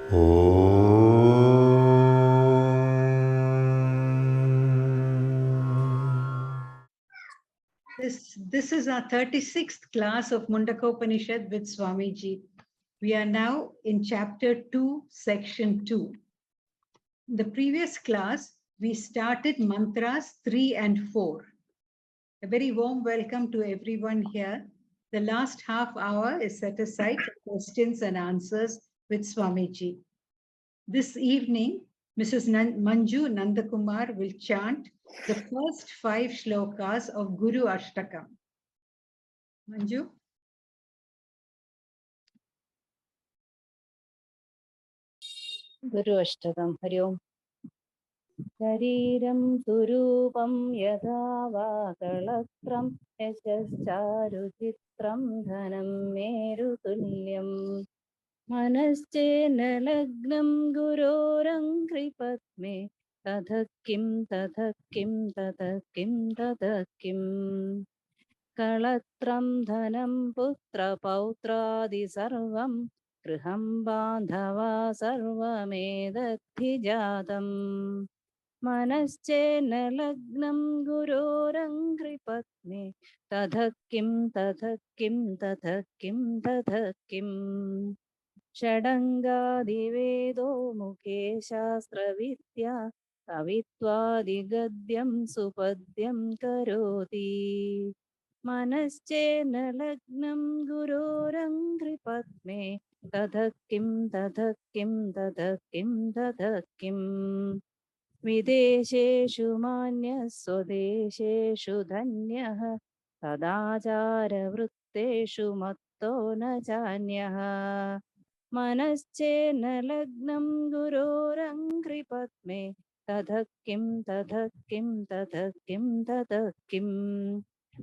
This is our 36th class of Mundakopanishad with Swamiji. We are now in chapter 2, section 2. In the previous class, we started mantras 3 and 4. A very warm welcome to everyone here. The last half hour is set aside for questions and answers with Swamiji. This evening, Mrs. Manju Nandakumar will chant the first 5 shlokas of Guru Ashtakam. Manju? Guru Ashtakam. Hari Om. Shariram surupam yadha vākalakram yashascharu chitram dhanam meru tulyam manascena lagnam gurorang kripatme tadhakim tadhakim tadhakim tadhakim kalatram dhanam putra pautradi sarvam griham bandhava sarvamedadhi jatam manascena lagnam gurorang kripatme tadhakim tadhakim tadhakim tadhakim षडङ्गादिवेदो मुखे शास्त्रविद्या कवित्वादिगद्यं सुपद्यं करोति मनश्चेन लग्नं गुरोरङ्घ्रिपद्मे तदकिं तदकिं तदकिं तदकिं विदेशेषु मान्यः स्वदेशेषु धन्यः सदाचारवृत्तेषु मत्तो न चान्यः मनश्चेन लग्नं गुरोरङ्घ्रिपद्मे तदकिं तदकिं तदकिं तदकिं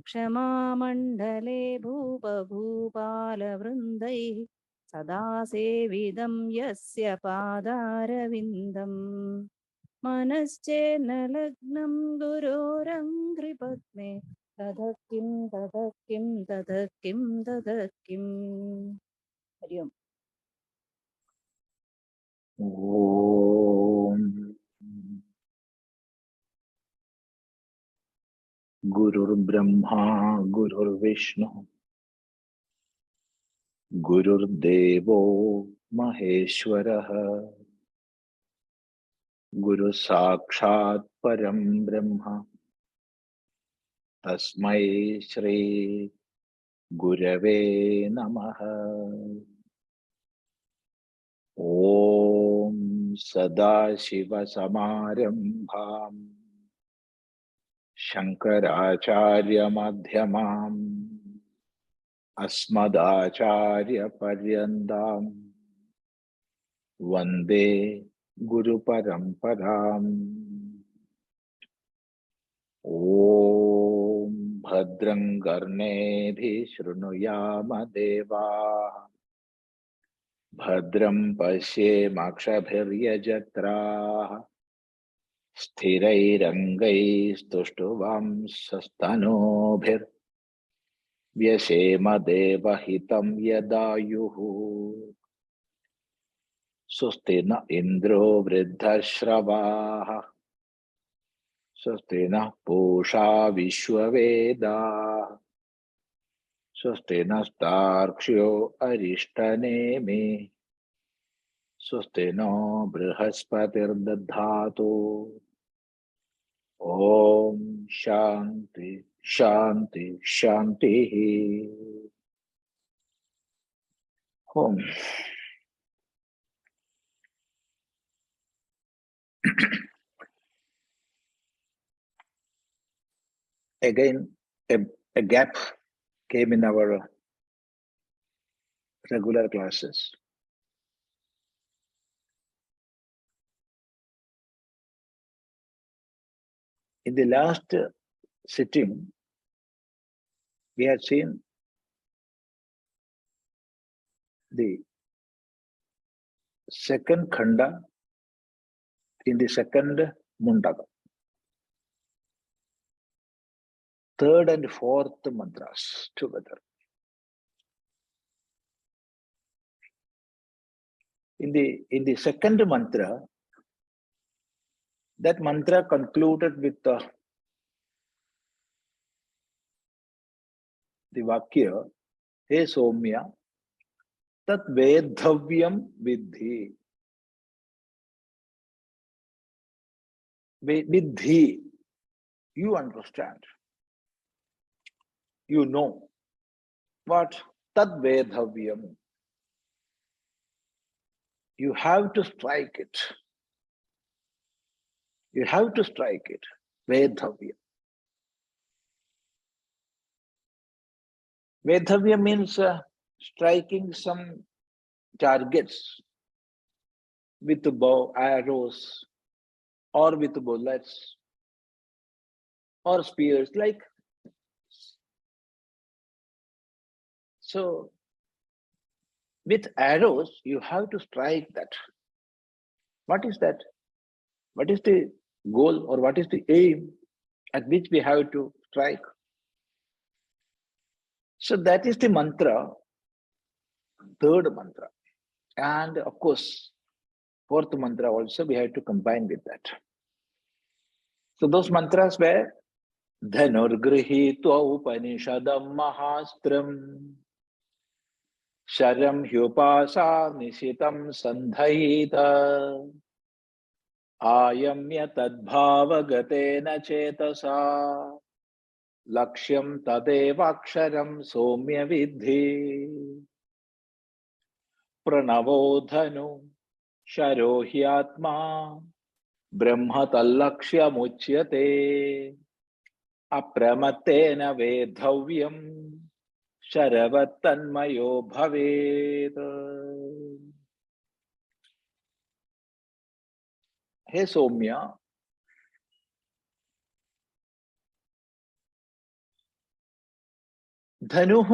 क्षमामण्डले भूपभूपालवृन्दैः सदा सेविदं यस्य पादारविन्दम् मनश्चेन लग्नं गुरोरङ्घ्रिपद्मे तदकिं तदकिं तदकिं तदकिं हरि ओम् Om Gurur Brahma Gurur Vishnu Gurur Devo Maheshwaraha Guru Sakshat Param Brahma Tasmai Shri Gurave Namaha Om Sadashiva Samarambham Shankaracharya Madhyamam Asmadacharya Paryandam Vande Guru Paramparam Om Bhadram Karnedhi Shrunuyama Deva Bhadram Pasye Makṣabhiryajatra Sthirairangai Stushtuvam Sastanobhir Vyasema Devahitam Yadayuhu Sustina Indro Vriddhashravaha Sustina Pusha Vishwaveda Sustina Starkshyo Arishtanemi Sustino Brihaspatir Dadhatu Om Shanti Shanti Shanti Om. Again, a gap came in our regular classes. In the last sitting, we had seen the second khanda in the second mundaka. Third and fourth mantras together. In the second mantra, that mantra concluded with the Vakya, He Somya, Tat veddhavyaṃ vidhi. Vidhi, you understand. You know. What? Tat veddhavyaṃ. You have to strike it. You have to strike it. Veddhavyaṃ. Veddhavyaṃ means striking some targets with bow, arrows, or with bullets, or spears, like. So, with arrows, you have to strike that. What is that? What is the goal or what is the aim at which we have to strike? So that is the mantra, third mantra. And of course, fourth mantra also we have to combine with that. So those mantras were dhanuḥ upanishadam mahastram sharam hyupasa nishitam sandhaita ayamya tadbhavagatena cetasa lakṣyam tadevaksharam somya vidhi praṇavo dhanuḥ śāro hyātmā brahma tallakṣyamucyate apramattena veddhavyaṃ śaravattanmayo bhavet. He Somya, dhanuḥ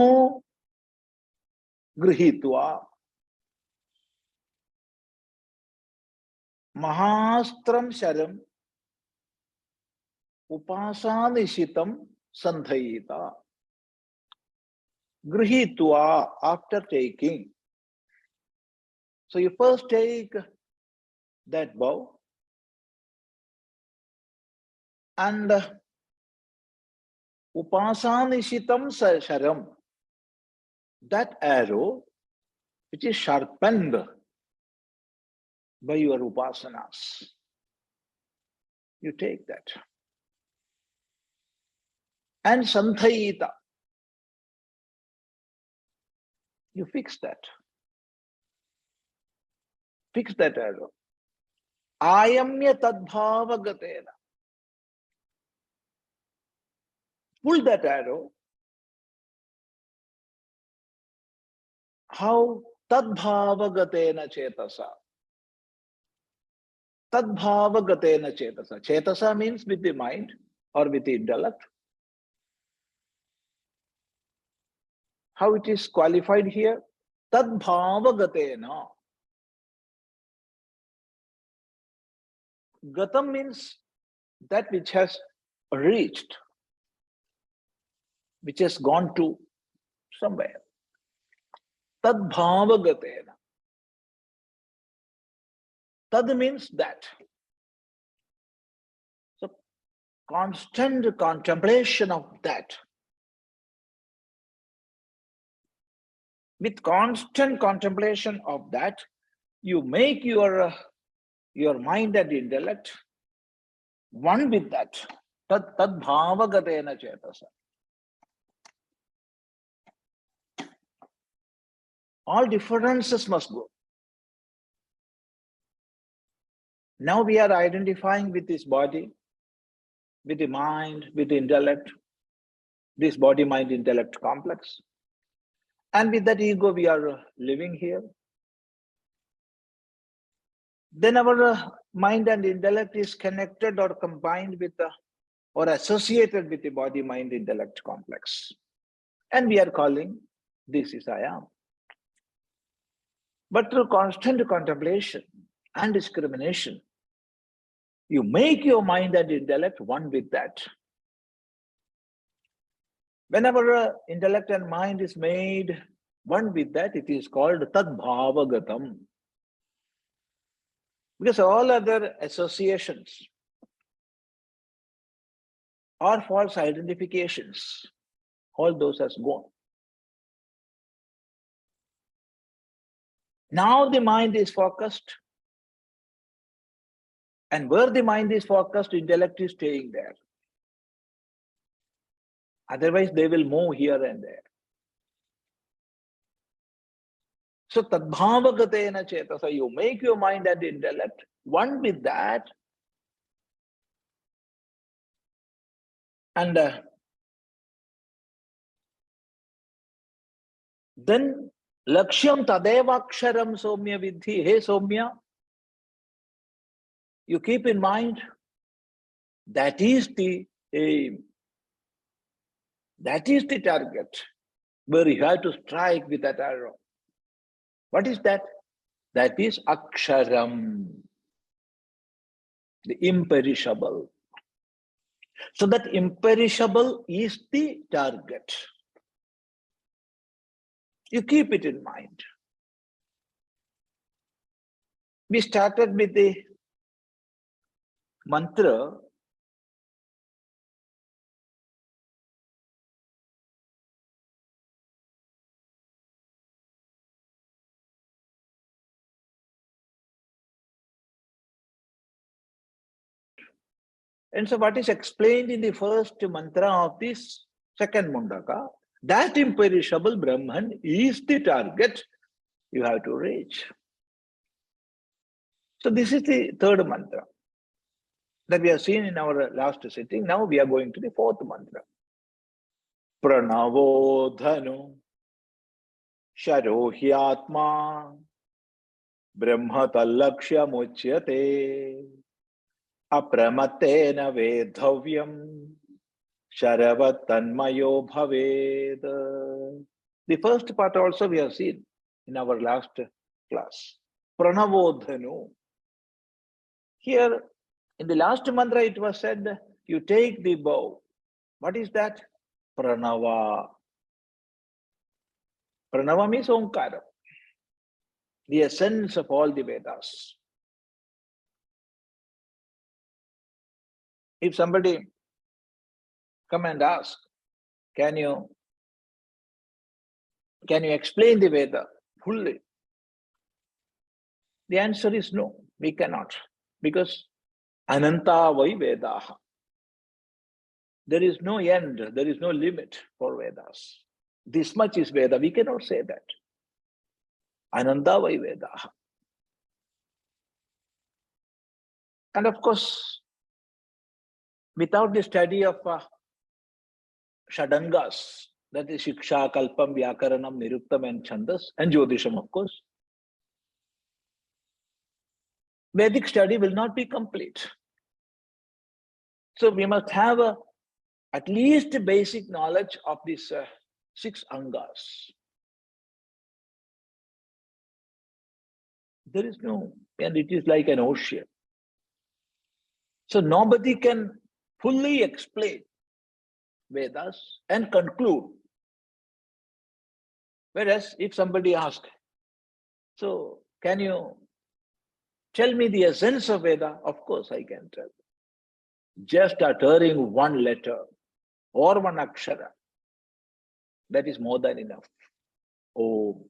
grihitva mahastram sharam upasanishitam sandhayita. Grihitva, after taking. So you first take that bow and upasanishitam sharam, that arrow which is sharpened by your upasanas. You take that. And sandhayita, you fix that. Fix that arrow. Ayamya tadbhavagatena. Pull that arrow. How? Tadbhavagatena cetasa. Tadbhavagatena cetasa. Cetasa means with the mind or with the intellect. How it is qualified here? Tadbhavagatena. Gatam means that which has reached, which has gone to somewhere. Tadbhavagatena. Tad means that. So constant contemplation of that. With constant contemplation of that, you make your mind and intellect one with that. Tad bhavagatena cetasa. All differences must go. Now we are identifying with this body, with the mind, with the intellect, this body, mind, intellect complex. And with that ego, we are living here. Then our mind and intellect is connected or combined with or associated with the body, mind, intellect complex. And we are calling this is I am. But through constant contemplation and discrimination, you make your mind and intellect one with that. Whenever intellect and mind is made one with that, it is called tadbhavagatam. Because all other associations or false identifications, all those has gone. Now the mind is focused, and where the mind is focused, intellect is staying there. Otherwise, they will move here and there. So, tadbhavagatena cetasa, you make your mind and intellect one with that, and then lakṣyam tadevaksharam somya vidhi. Hey Somya, you keep in mind that is the aim. That is the target where you have to strike with that arrow. What is that? That is aksharam, the imperishable. So that imperishable is the target. You keep it in mind. We started with the mantra. And so what is explained in the first mantra of this second Mundaka, that imperishable Brahman is the target you have to reach. So this is the third mantra that we have seen in our last sitting. Now we are going to the fourth mantra. praṇavo dhanuḥ śāro hyātmā brahma tallakṣyamucyate apramattena veddhavyaṃ śaravattanmayo bhavet. The first part also we have seen in our last class. praṇavo dhanuḥ. Here in the last mantra it was said, you take the bow. What is that? praṇava. praṇava means onkara, the essence of all the Vedas. If somebody come and ask, can you explain the Veda fully? The answer is no, we cannot. Because ananta vai vedaha. There is no end, there is no limit for Vedas. This much is Veda, we cannot say that. Ananta vai vedaha. And of course, without the study of Shadangas, that is Shiksha, Kalpam, Vyakaranam, Niruktam and Chandas, and Jyotisham of course, Vedic study will not be complete. So we must have at least basic knowledge of these 6 angas. There is no, and it is like an ocean. So nobody can fully explain Vedas and conclude. Whereas if somebody asks, so can you tell me the essence of Veda? Of course I can tell. Just uttering one letter or one akshara, that is more than enough. Om.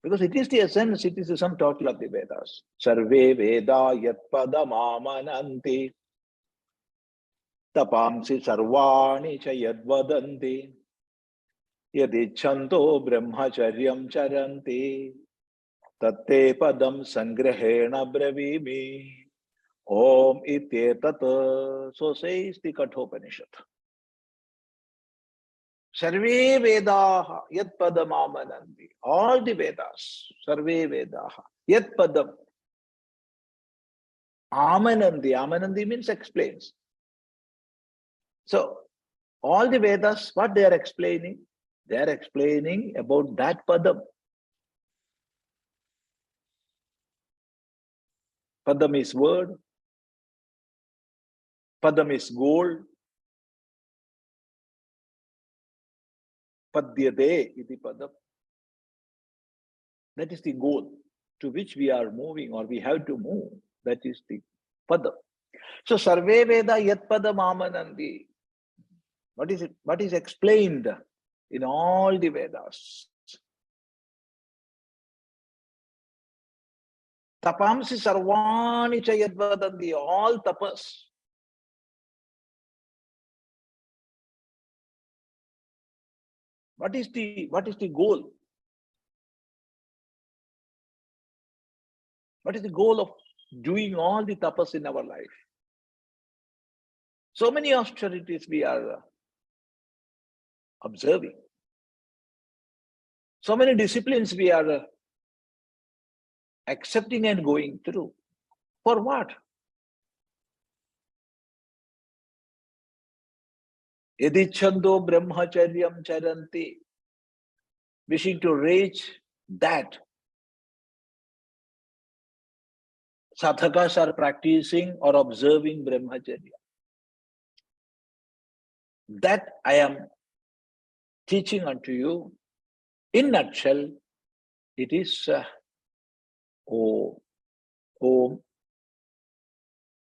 Because it is the essence, it is the sum total of the Vedas. Sarve Veda yat padam amananti tapamsi sarvani cha yadvadanti yadichanto brahmacharyam charanti tatte padam sangrahena bravimi Om ityetat. So says the Kathopanishad. Sarve Vedaha yat padam amananti. All the Vedas, Sarve Vedaha yat padam amananti. Amananti means explains. So all the Vedas, what they are explaining? They are explaining about that padam. Padam is word. Padam is gold. Padyate iti padam. That is the goal, to which we are moving or we have to move. That is the pada. So sarve veda yat padam amanandi. What is it? What is explained in all the Vedas? Tapamsi sarvani cha yad vadanti. All tapas. What is the goal? What is the goal of doing all the tapas in our life? So many austerities we are observing. So many disciplines we are accepting and going through. For what? Yadichando brahmacharyam charanti. Wishing to reach that. Sadhakas are practicing or observing brahmacharya. That I am teaching unto you. In nutshell, it is Om.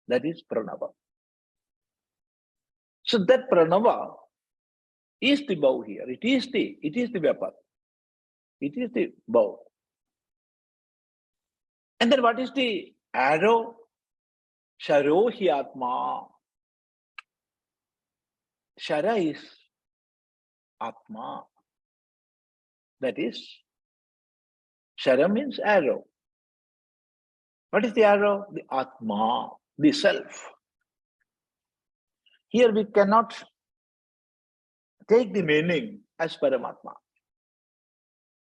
That is praṇavo. So that praṇavo is the bow here. It is the weapon. It is the bow. And then what is the arrow? Śāro hyātmā. Śara is ātmā. That is, śara means arrow. What is the arrow? The ātmā, the self. Here we cannot take the meaning as paramatma.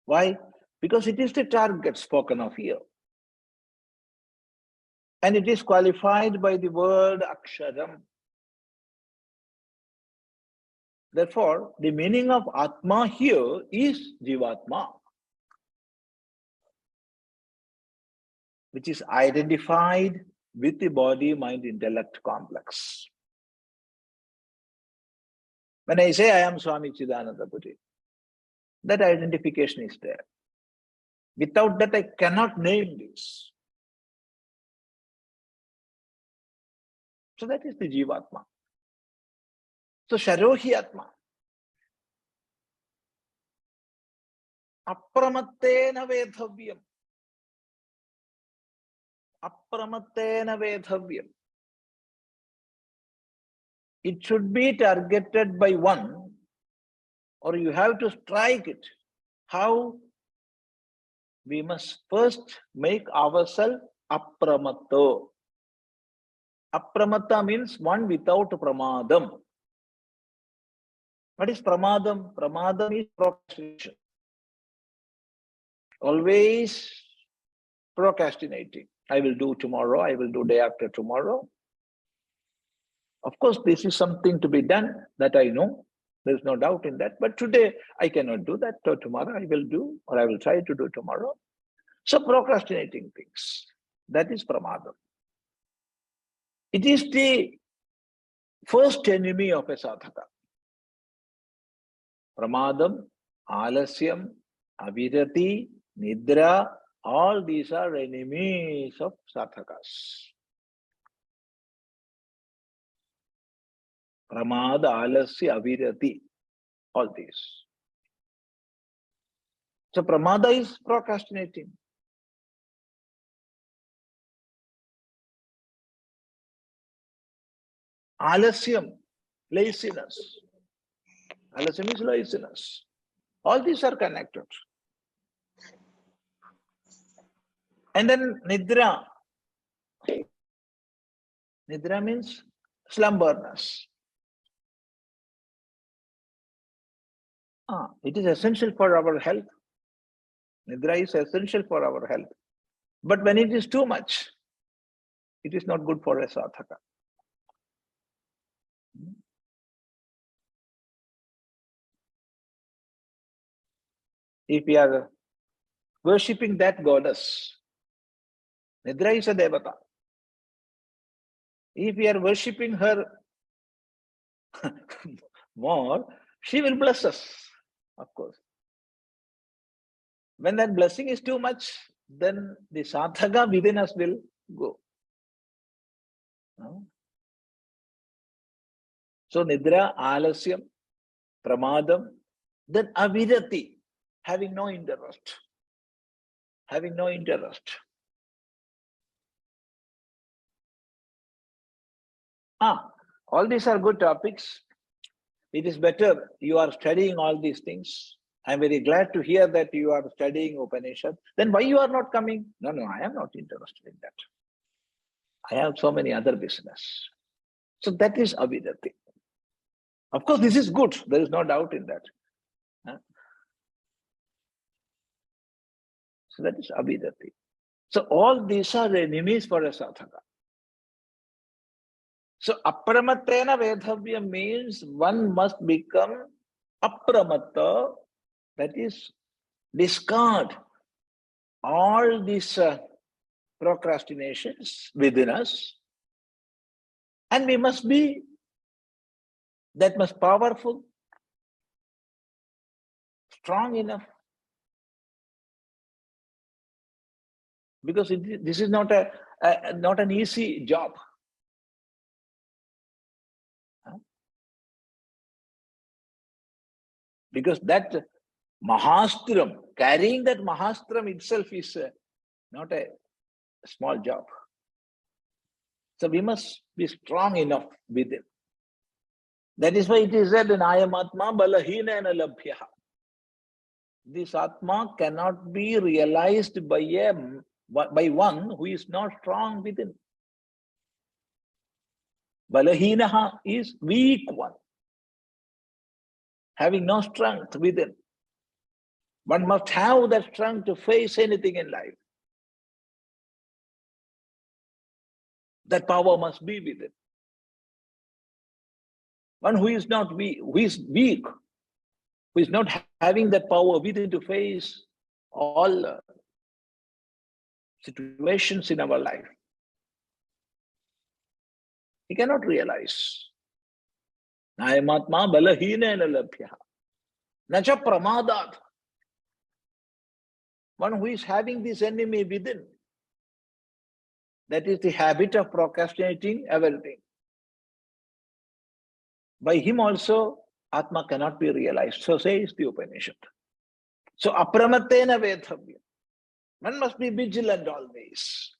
Why? Because it is the target spoken of here. And it is qualified by the word aksharam. Therefore, the meaning of Atma here is Jivatma, which is identified with the body, mind, intellect complex. When I say I am Swami Chidananda Puri, that identification is there. Without that, I cannot name this. So that is the Jivatma. So śāro hyātmā. Apramattena veddhavyaṃ. Apramattena veddhavyaṃ. It should be targeted by one, or you have to strike it. How? We must first make ourselves apramatta. Apramatta means one without pramadam. What is pramadam? Pramadam is procrastination. Always procrastinating. I will do tomorrow, I will do day after tomorrow. Of course, this is something to be done, that I know. There is no doubt in that. But today, I cannot do that. So tomorrow I will do, or I will try to do tomorrow. So procrastinating things. That is pramadam. It is the first enemy of a sadhaka. Pramadam, alasyam, avirati, nidra, all these are enemies of sadhakas. Pramada, alasya, avirati, all these. So pramada is procrastinating. Alasyam, laziness. Alasya is laziness. All these are connected. And then nidra. Nidra means slumberness. It is essential for our health. Nidra is essential for our health. But when it is too much, it is not good for a sadhaka. If we are worshipping that goddess, Nidra is a devata. If we are worshipping her more, she will bless us, of course. When that blessing is too much, then the sadhaka within us will go. So nidra, alasyam, pramadam, then avirati, having no interest. Having no interest. All these are good topics. It is better you are studying all these things. I'm very glad to hear that you are studying Upanishad. Then why you are not coming? No, I am not interested in that. I have so many other business. So that is avidati. Of course, this is good. There is no doubt in that. So that is avidati. So all these are enemies for a sadhaka. So apramattena veddhavyaṃ means one must become apramatta, that is, discard all these procrastinations within us, and we must be that much powerful, strong enough, because this is not an easy job. Because that mahastram, carrying that mahastram itself is not a small job. So we must be strong enough within. That is why it is said in ātmā balahinena labhyaḥ. This Atma cannot be realized by one who is not strong within. Balahinaha is weak one, having no strength within. One must have that strength to face anything in life. That power must be within. One who is not weak, who is weak, who is not having that power within to face all situations in our life, he cannot realize. Ātmā balahinena labhyaḥ. Nacha pramadat. One who is having this enemy within, that is the habit of procrastinating everything. By him also, Atma cannot be realized. So says the Upanishad. So apramattena veddhavyaṃ. One must be vigilant always.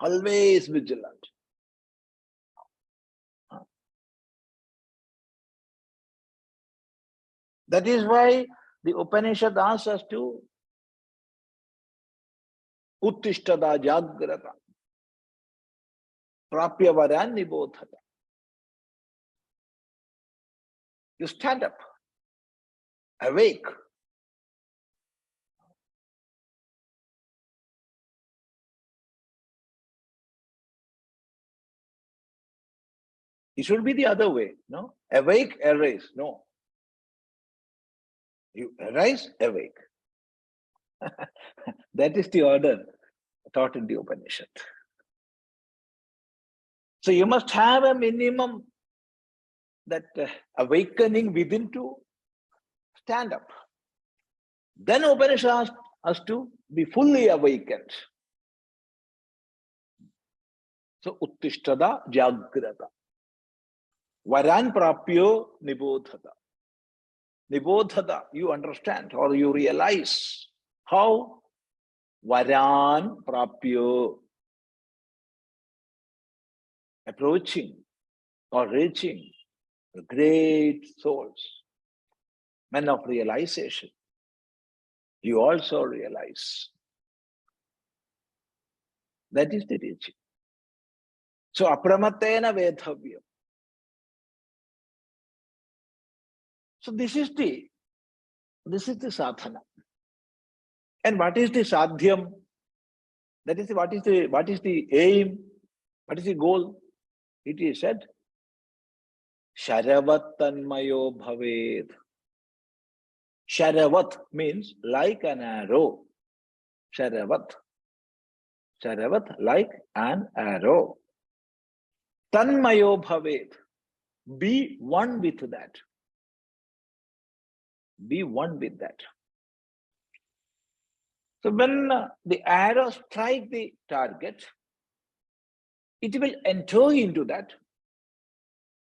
Always vigilant. That is why the Upanishad asks us to uttishtada jagrata, prapyavaran nibodhata. You stand up, awake. It should be the other way, no? Awake, arise, no. You arise, awake. That is the order taught in the Upanishad. So you must have a minimum that awakening within to stand up. Then Upanishad asks us to be fully awakened. So uttishtada jagrata. Varan prapyo nibodhata. Nibodhata, you understand or you realize how varan prapyo, approaching or reaching great souls, men of realization. You also realize. That is the teaching. So apramattena veddhavyaṃ. So this is the sadhana. And what is the sadhyam? That is what is the aim? What is the goal? It is said, śaravattanmayo bhavet. Sharavat means like an arrow. Sharavat. Sharavat, like an arrow. Tanmayo bhavet. Be one with that. Be one with that. So when the arrow strikes the target, it will enter into that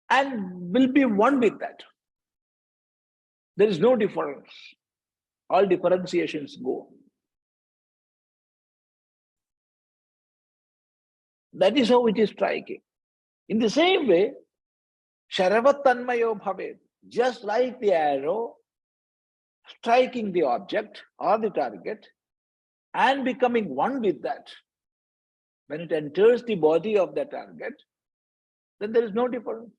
and will be one with that. There is no difference. All differentiations go. That is how it is striking. In the same way, śaravattanmayo bhavet, just like the arrow striking the object or the target and becoming one with that. When it enters the body of the target, then there is no difference.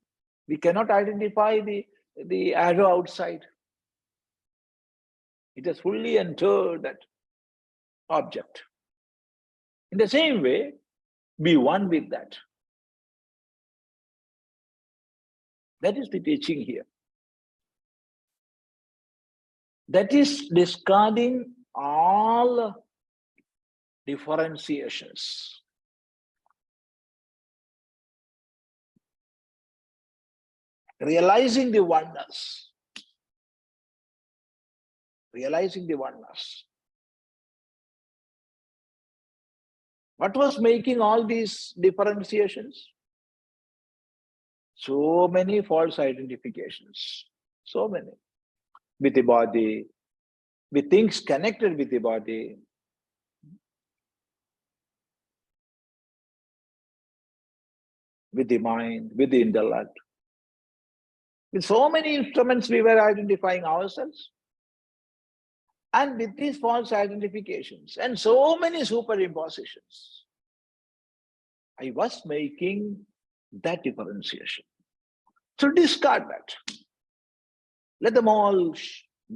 We cannot identify the arrow outside. It has fully entered that object. In the same way, be one with that. That is the teaching here. That is discarding all differentiations. Realizing the oneness. Realizing the oneness. What was making all these differentiations? So many false identifications. So many. With the body, with things connected with the body, with the mind, with the intellect. With so many instruments we were identifying ourselves. And with these false identifications and so many superimpositions, I was making that differentiation. So discard that. Let them all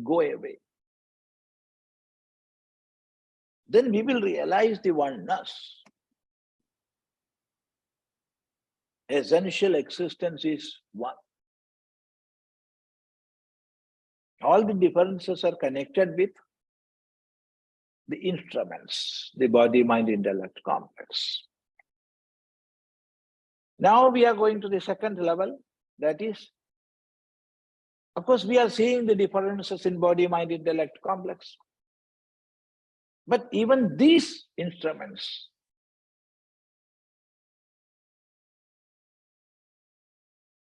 go away. Then we will realize the oneness. Essential existence is one. All the differences are connected with the instruments, the body, mind, intellect complex. Now we are going to the second level, that is, of course, we are seeing the differences in body, mind, intellect complex. But even these instruments,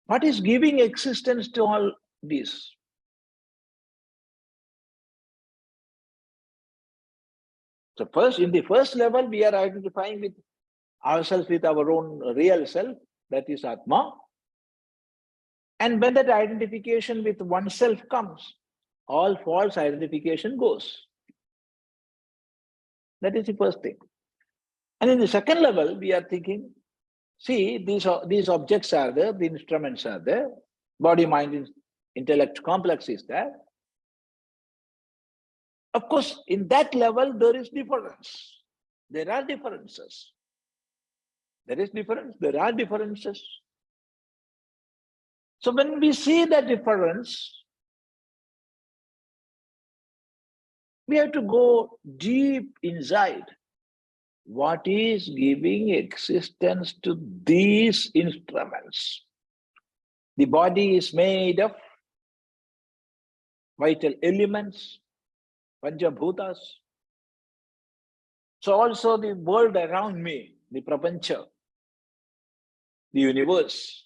what is giving existence to all these? So first, in the first level, we are identifying with ourselves with our own real self, that is ātmā. And when that identification with oneself comes, all false identification goes. That is the first thing. And in the second level, we are thinking, see, these objects are there, the instruments are there, body, mind, intellect complex is there. Of course, in that level, there is difference. There are differences. There is difference, there are differences. So when we see that difference, we have to go deep inside. What is giving existence to these instruments? The body is made of vital elements, Panchabhutas. So also the world around me, the prapancha, the universe,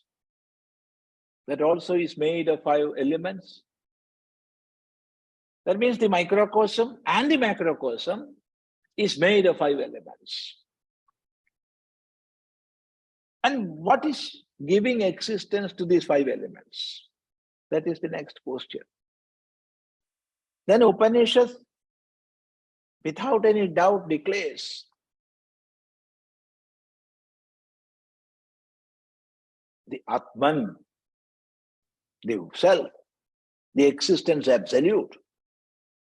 that also is made of 5 elements. That means the microcosm and the macrocosm is made of 5 elements. And what is giving existence to these 5 elements? That is the next question. Then Upanishad, without any doubt, declares the Atman, the self, the existence absolute.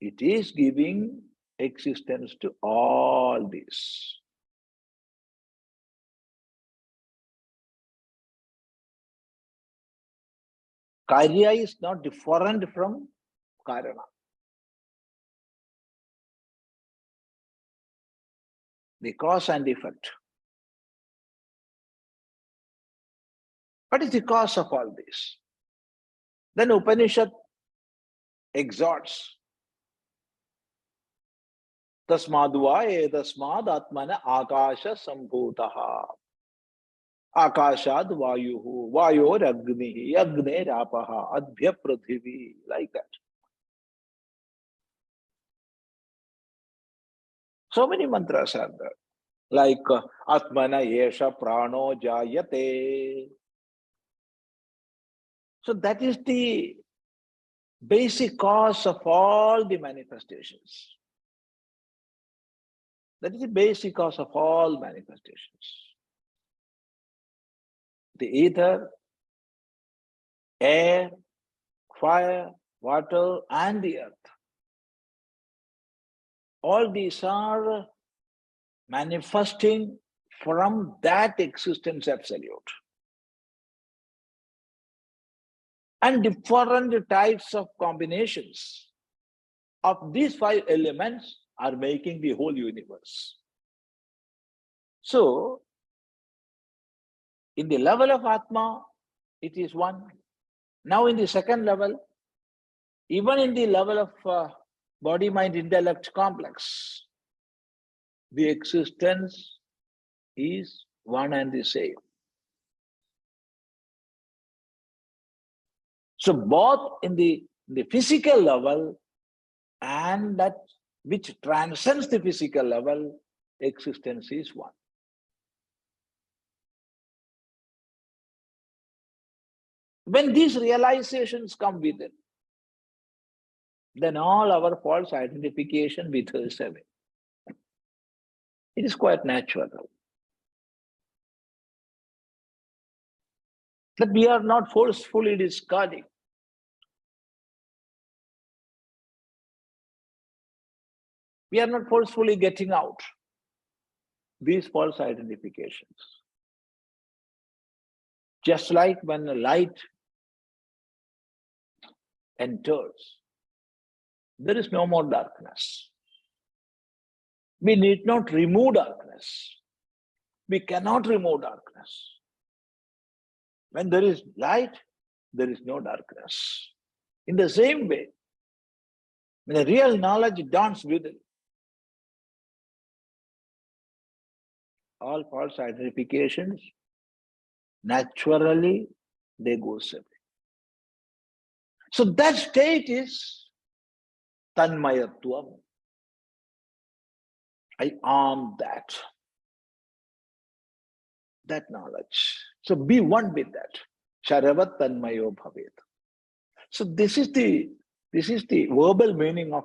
It is giving existence to all this. Karya is not different from Karana. The cause and effect. What is the cause of all this? Then Upanishad exhorts Tasmadva etasmad atmana akasha sambhutaha. Akashad vayuhu, vayor agnihi, agne rapaha, adbhya pṛthivī, like that. So many mantras are there, like ātmānamanyāvāco prāṇo jāyate. So that is the basic cause of all the manifestations. That is the basic cause of all manifestations. The ether, air, fire, water, and the earth. All these are manifesting from that existence absolute. And different types of combinations of these 5 elements are making the whole universe. So, in the level of Atma, it is one. Now in the second level, even in the level of body, mind, intellect complex, the existence is one and the same. So both in the physical level and that which transcends the physical level, existence is one. When these realizations come within, then all our false identification withers away. It is quite natural that we are not forcefully discarding. We are not forcefully getting out these false identifications. Just like when the light enters, there is no more darkness. We need not remove darkness. We cannot remove darkness. When there is light, there is no darkness. In the same way, when the real knowledge dawns within, all false identifications, naturally, they go away. So that state is tanmayatvam. I am that knowledge. So be one with that. śaravattanmayo bhavet. So this is the verbal meaning of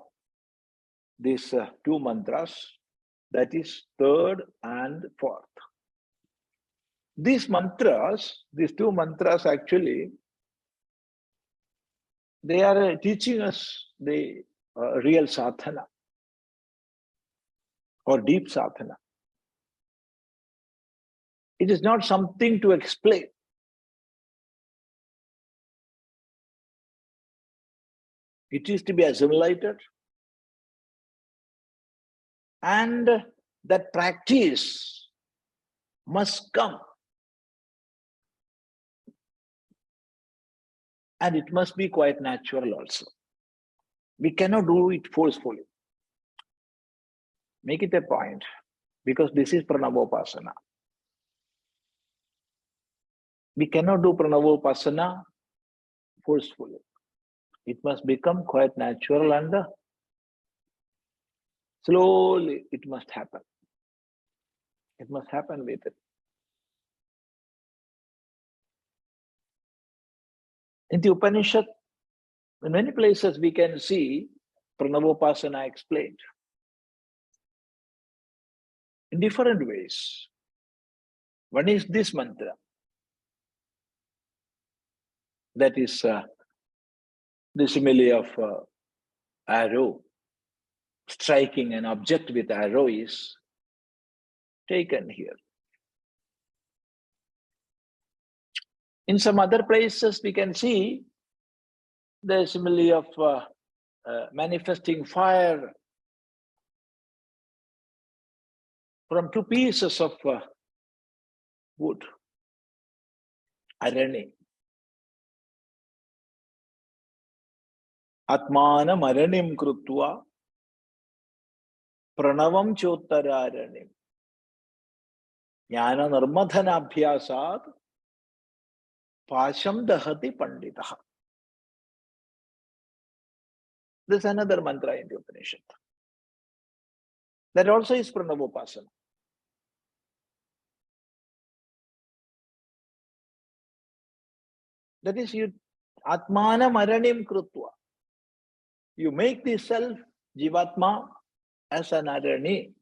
these 2 mantras, that is 3rd and 4th. These 2 mantras actually, they are teaching us the real sadhana or deep sadhana. It is not something to explain. It is to be assimilated, and that practice must come. And it must be quite natural also. We cannot do it forcefully. Make it a point, because this is praṇavopasana. We cannot do praṇavopasana forcefully. It must become quite natural, and slowly it must happen. It must happen with it. In the Upanishad, in many places we can see praṇavopasana explained in different ways. One is this mantra. That is the simile of arrow. Striking an object with arrow is taken here. In some other places, we can see the simile of manifesting fire from 2 pieces of wood, irony. ātmānamanyāvāco krutva pranavam chottararanam jnana nirmadhanabhyasat pāṣam dahati panditah. This is another mantra in the Upanishad. That also is pranavopasana. That is, you ātmānamanyāvāco krutva. You make the self, jivatma, as an arani.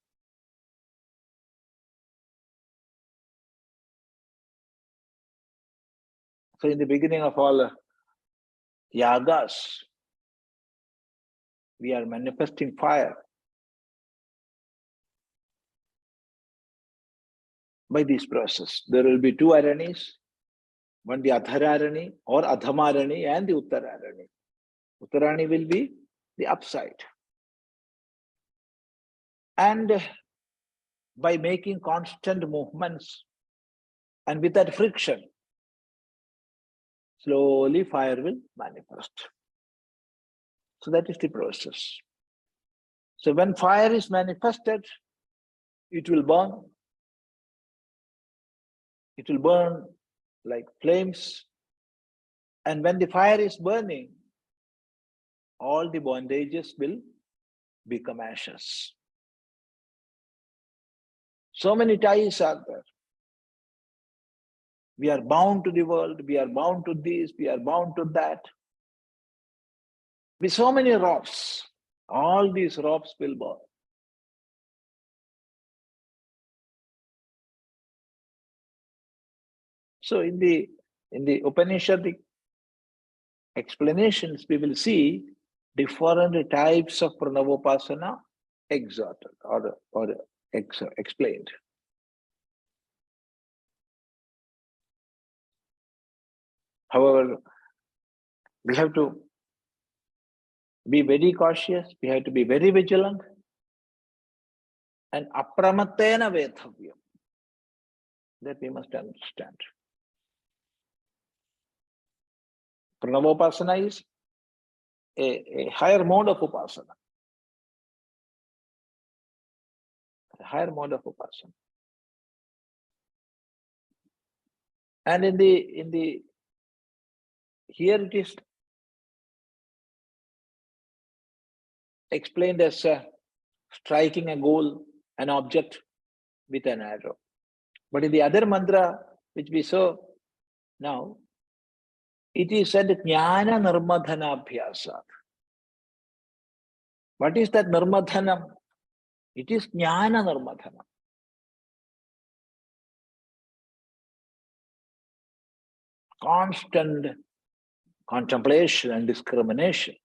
So in the beginning of all yagas, we are manifesting fire. By this process, there will be two aranis, one the adhararani or adhamarani and the uttararani. Uttararani will be the upside. And by making constant movements and with that friction, slowly fire will manifest. So that is the process. So when fire is manifested, it will burn. It will burn like flames. And when the fire is burning, all the bondages will become ashes. So many ties are there. We are bound to the world, we are bound to this, we are bound to that. With so many ropes, all these ropes will burn. So in the Upanishadic explanations, we will see different types of pranavopasana exalted or explained. However, we have to be very cautious, we have to be very vigilant, and apramattena veddhavyaṃ. That we must understand. Pranavopasana is a higher mode of upasana. A higher mode of upasana. And here it is explained as striking a goal, an object with an arrow. But in the other mantra, which we saw now, it is said jnana nirmadhanabhyasat. What is that nirmadhanam? It is jnana nirmadhanam. Constant contemplation and discrimination.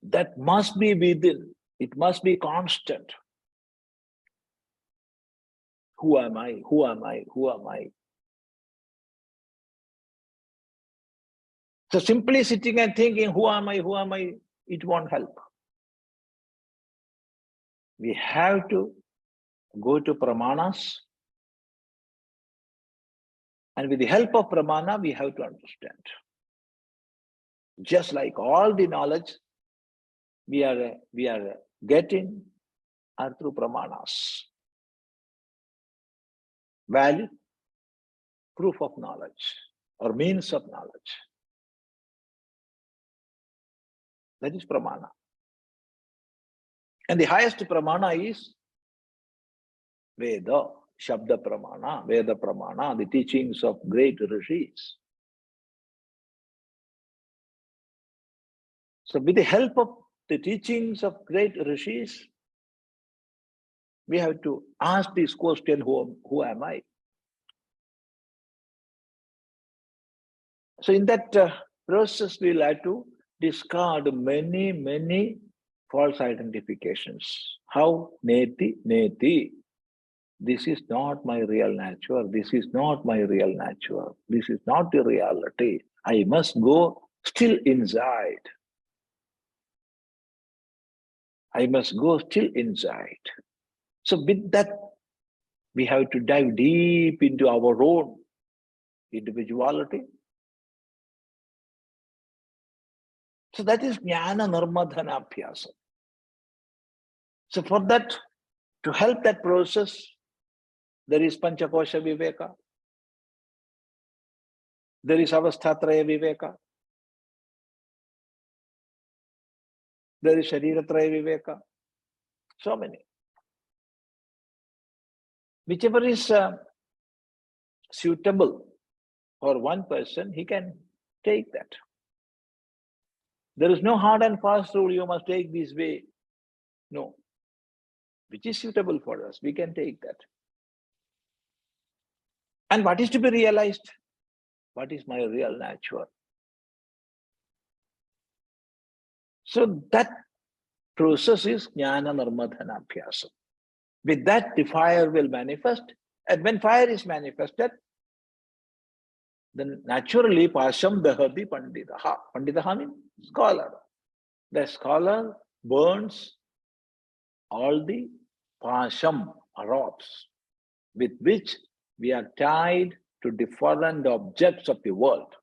That must be within. It must be constant. Who am I? Who am I? Who am I? So simply sitting and thinking, who am I? Who am I? It won't help. We have to go to pramanas. And with the help of pramana, we have to understand. Just like all the knowledge we are getting are through pramanas. Valid proof of knowledge or means of knowledge. That is pramana. And the highest pramana is Veda, Shabda pramana, Veda pramana, the teachings of great rishis. So with the help of the teachings of great rishis, we have to ask this question, who am I? So in that process, we'll have to discard many false identifications. How? Neti, neti. This is not my real nature. This is not my real nature. This is not the reality. I must go still inside. I must go still inside. So with that, we have to dive deep into our own individuality. So that is jnana nirmadhana abhyasa. So for that, to help that process, there is panchakosha viveka, there is avasthatraya viveka, there is shariratraya viveka, so many. Whichever is suitable for one person, he can take that. There is no hard and fast rule, you must take this way. No. Which is suitable for us, we can take that. And what is to be realized? What is my real nature? So that process is jnana nirmadhana abhyasa. With that, the fire will manifest. And when fire is manifested, then naturally pasham dahati panditaha. Panditaha means scholar. The scholar burns all the pasham ropes with which we are tied to different objects of the world.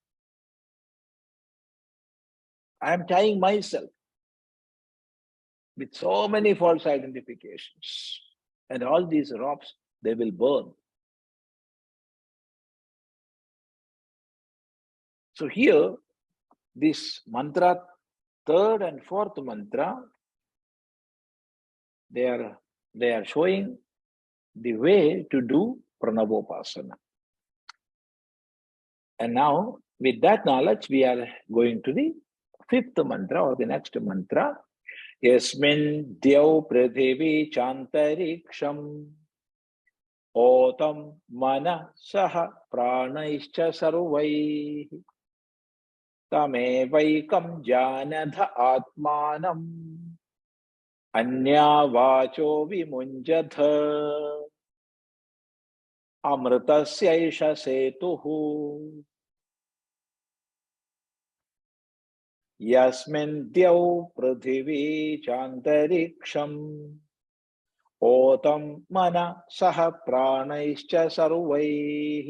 I am tying myself with so many false identifications, and all these ropes, they will burn. So here, this mantra, third and fourth mantra, they are showing the way to do praṇavopasana. And now, with that knowledge, we are going to the fifth mantra or the next mantra. Yasmindyauḥ pṛthivī cāntarikṣam otam manaḥ saha prāṇaiśca sarvaiḥ tamevaikaṃ jānatha ātmānamanyāvāco vimuñcathāmṛtasyaiṣa setuḥ yasmindyauḥ pṛthivī cāntarikṣam otam manaḥ saha prāṇaiśca sarvaiḥ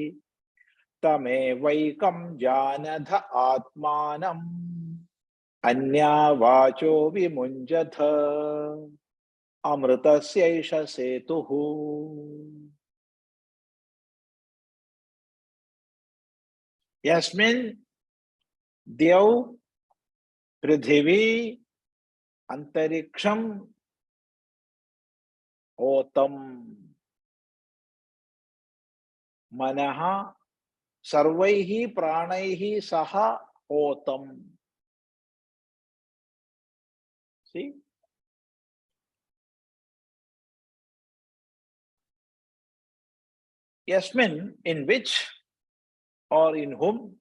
tamevaikaṃ jānatha ātmānamanyāvāco vimuñcathāmṛtasyaiṣa setuḥ. Yasmindyauḥ pṛthivī antarikṣam otam manaḥ sarvaiḥ prāṇaiḥ saha otam. See? Yasmin, in which or in whom?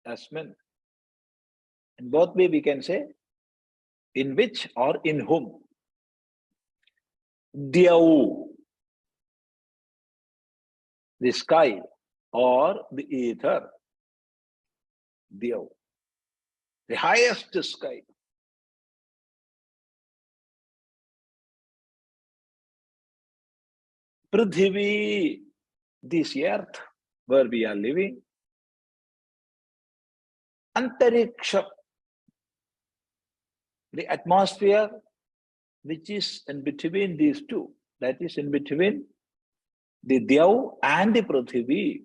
Yasmin. In both way we can say, in which or in whom. Dyauḥ, the sky or the ether. Dyauḥ, the highest sky. Pṛthivī, this earth where we are living. Antarikṣa, the atmosphere which is in between these two, that is in between the Dyauḥ and the Pṛthivī.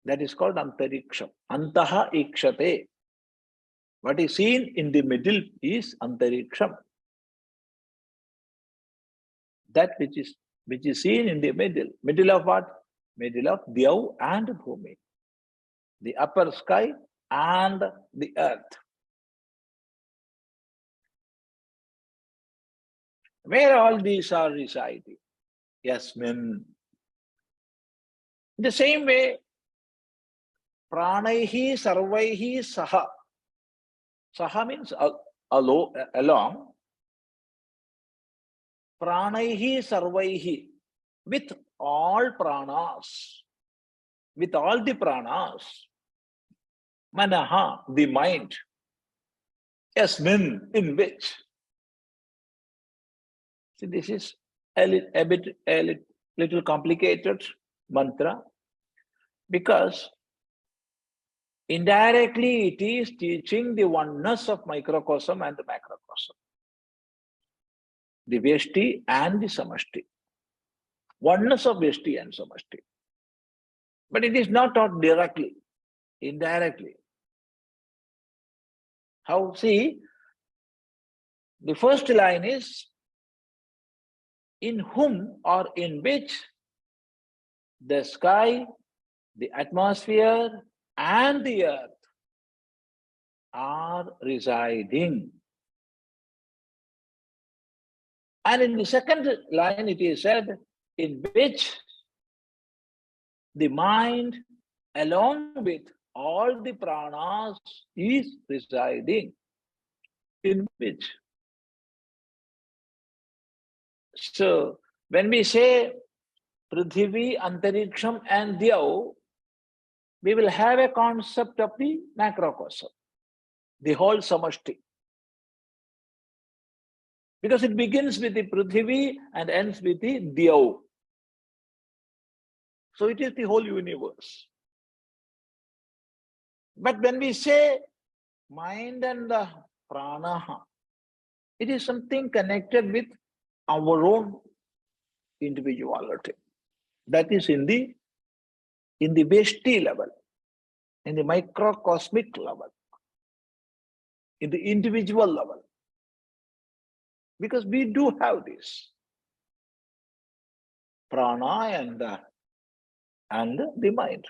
That is called Antarikṣa. Antaha ikṣate. What is seen in the middle is Antarikṣam. That which is seen in the middle. Middle of what? Middle of Dyauḥ and Bhumi. The upper sky and the earth. Where all these are residing? Yasmin. The same way, prāṇaiḥ sarvaiḥ saha. Saha means along. Prāṇaiḥ sarvaiḥ, with all prāṇas, with all the prāṇas. Manaḥ, the mind. Yasmin, in which. See, this is a little complicated mantra, because Indirectly, it is teaching the oneness of microcosm and the macrocosm, the Vyashti and the Samashti, oneness of Vyashti and Samashti. But it is not taught directly, indirectly. How? See, the first line is, in whom or in which the sky, the atmosphere, and the earth are residing. And in the second line it is said, in which the mind along with all the pranas is residing. In which. So when we say pṛthivī, antarikṣam and dhanuḥ, we will have a concept of the macrocosm, the whole samashti. Because it begins with the pṛthivī and ends with the dhanuḥ. So it is the whole universe. But when we say mind and the prāṇah, it is something connected with our own individuality. That is in the Vyashti level, in the microcosmic level, in the individual level. Because we do have this prana and the mind.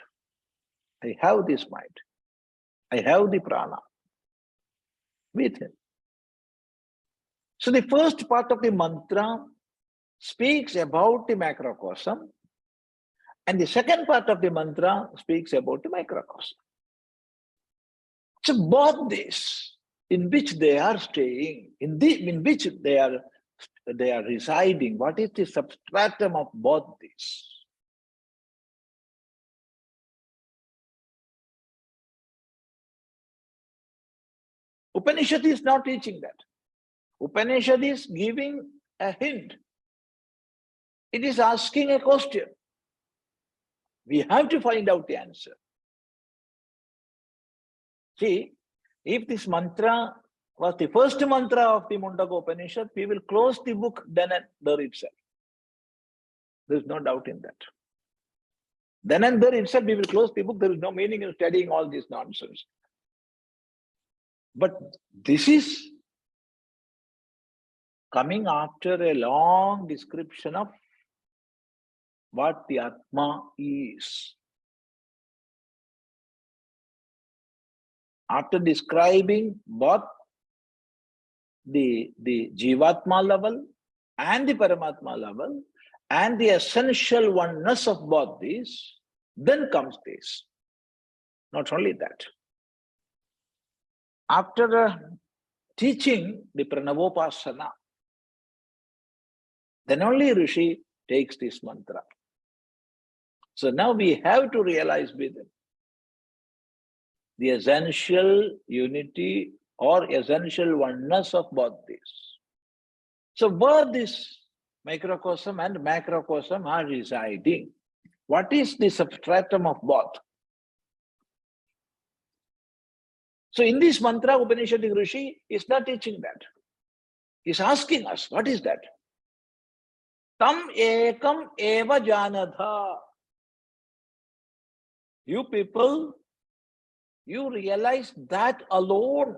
I have this mind. I have the prana with him. So the first part of the mantra speaks about the macrocosm, and the second part of the mantra speaks about the microcosm. So both these, in which they are staying, in which they are residing, what is the substratum of both these? Upanishad is not teaching that. Upanishad is giving a hint. It is asking a question. We have to find out the answer. See, if this mantra was the first mantra of the Mundakopanishad, we will close the book then and there itself. There is no doubt in that. Then and there itself, we will close the book. There is no meaning in studying all this nonsense. But this is coming after a long description of what the Atma is. After describing both the Jivatma level and the Paramatma level and the essential oneness of both these, then comes this. Not only that. After teaching the praṇavopāsana, then only Rishi takes this mantra. So now we have to realize with it the essential unity or essential oneness of both these. So where this microcosm and macrocosm are residing, what is the substratum of both? So in this mantra, Upanishadic Rishi is not teaching that. He's asking us, what is that? Tam ekam eva jānatha. You people, you realize that alone.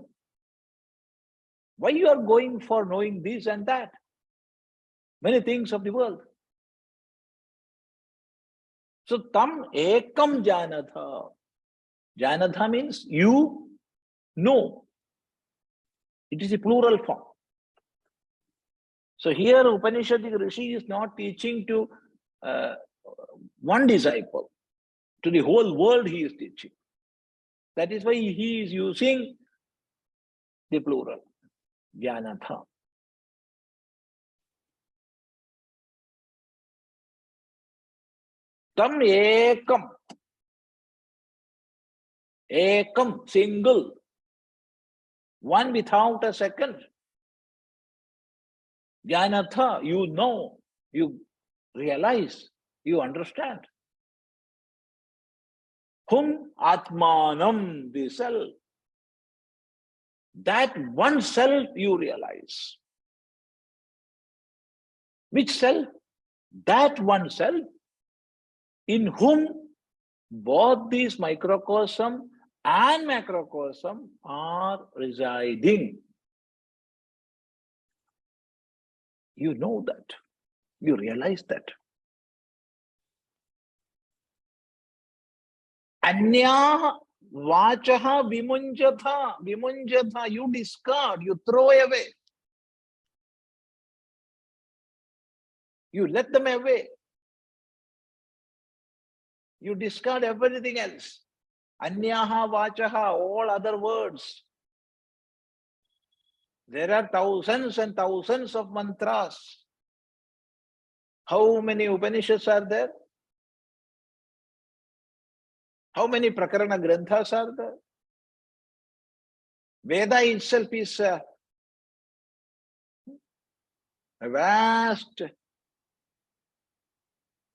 Why you are going for knowing this and that? Many things of the world. So tam ekam jānatha. Jānatha means you know. It is a plural form. So here Upanishadic Rishi is not teaching to one disciple. To the whole world he is teaching. That is why he is using the plural, jānatha. Tam ekam. Ekam, single. One without a second. Jānatha, you know, you realize, you understand. Hum ātmānam, the self. That one self you realize. Which self? That one self in whom both these microcosm and macrocosm are residing. You know that. You realize that. Anyaha vachaha vimuñcathāmṛtasyaiṣa. You discard, you throw away. You let them away. You discard everything else. Anyaha vachaha, all other words. There are thousands and thousands of mantras. How many Upanishads are there? How many prakarana granthas are there? Veda itself is a vast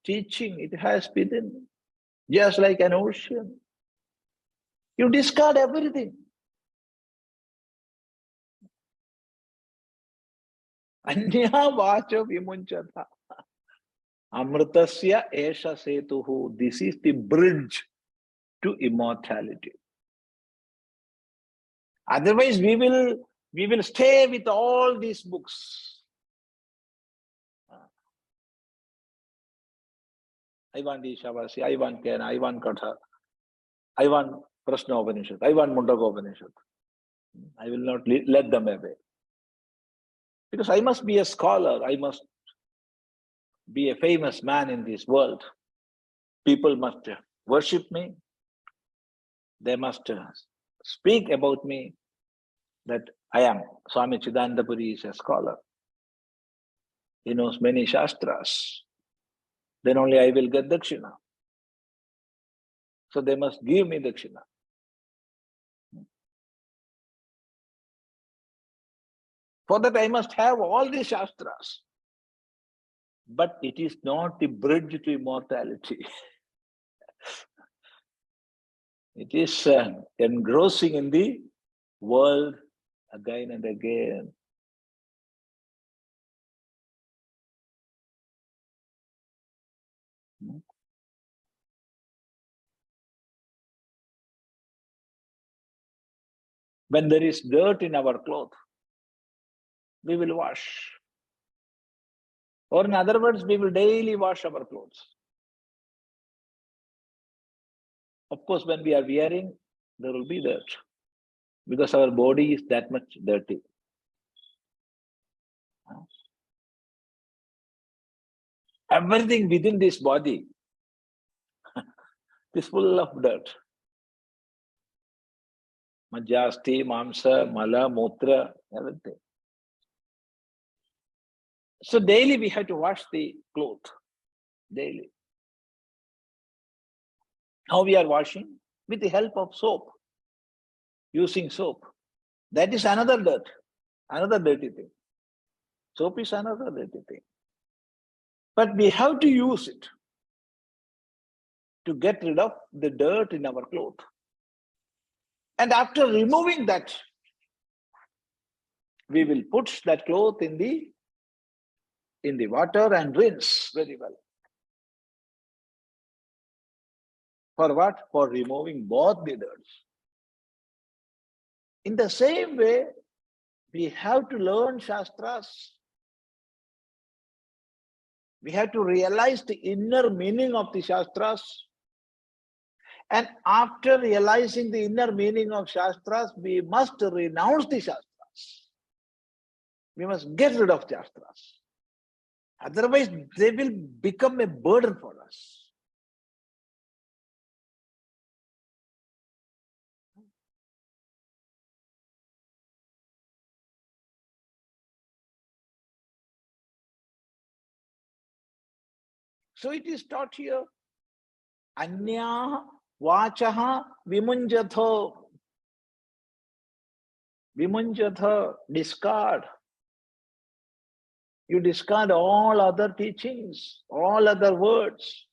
teaching. It has within, just like an ocean. You discard everything. Anya vacho vimuñcathāmṛtasyaiṣa. Amritasya setuḥ. This is the bridge to immortality. Otherwise, we will stay with all these books. I want Ishavasi, I want Kena, I want Katha, I want praṇavo, I want Mundakopanishad. I will not let them away. Because I must be a scholar, I must be a famous man in this world. People must worship me. They must speak about me that I am. Swami Chidananda Puri is a scholar. He knows many shastras. Then only I will get dakshina. So they must give me dakshina. For that I must have all the shastras. But it is not the bridge to immortality. It is engrossing in the world again and again. When there is dirt in our cloth, we will wash. Or in other words, we will daily wash our clothes. Of course, when we are wearing, there will be dirt. Because our body is that much dirty. Everything within this body is full of dirt. Majjasti, mamsa, mala, mutra, everything. So daily we have to wash the cloth. Daily. How we are washing? With the help of soap. Using soap. That is another dirt. Another dirty thing. Soap is another dirty thing. But we have to use it to get rid of the dirt in our cloth. And after removing that, we will put that cloth in the water and rinse very well. For what? For removing both the dirt. In the same way, we have to learn shastras. We have to realize the inner meaning of the shastras. And after realizing the inner meaning of shastras, we must renounce the shastras. We must get rid of shastras. Otherwise, they will become a burden for us. So it is taught here, Anya vachaha vimuñcathāmṛtasyaiṣa. Vimuñcathāmṛtasyaiṣa, discard. You discard all other teachings, all other words.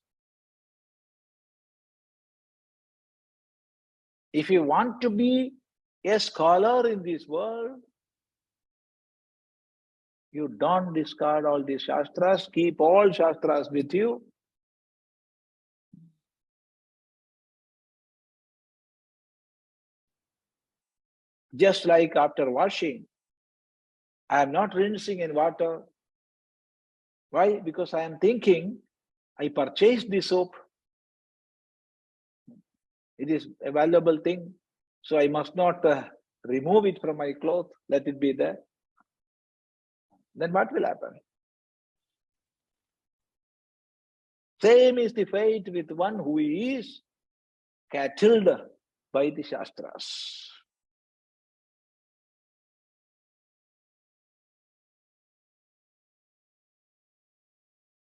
If you want to be a scholar in this world, you don't discard all these shastras, keep all shastras with you. Just like after washing, I am not rinsing in water. Why? Because I am thinking, I purchased the soap. It is a valuable thing, so I must not remove it from my cloth, let it be there. Then what will happen? Same is the fate with one who is cattled by the shastras.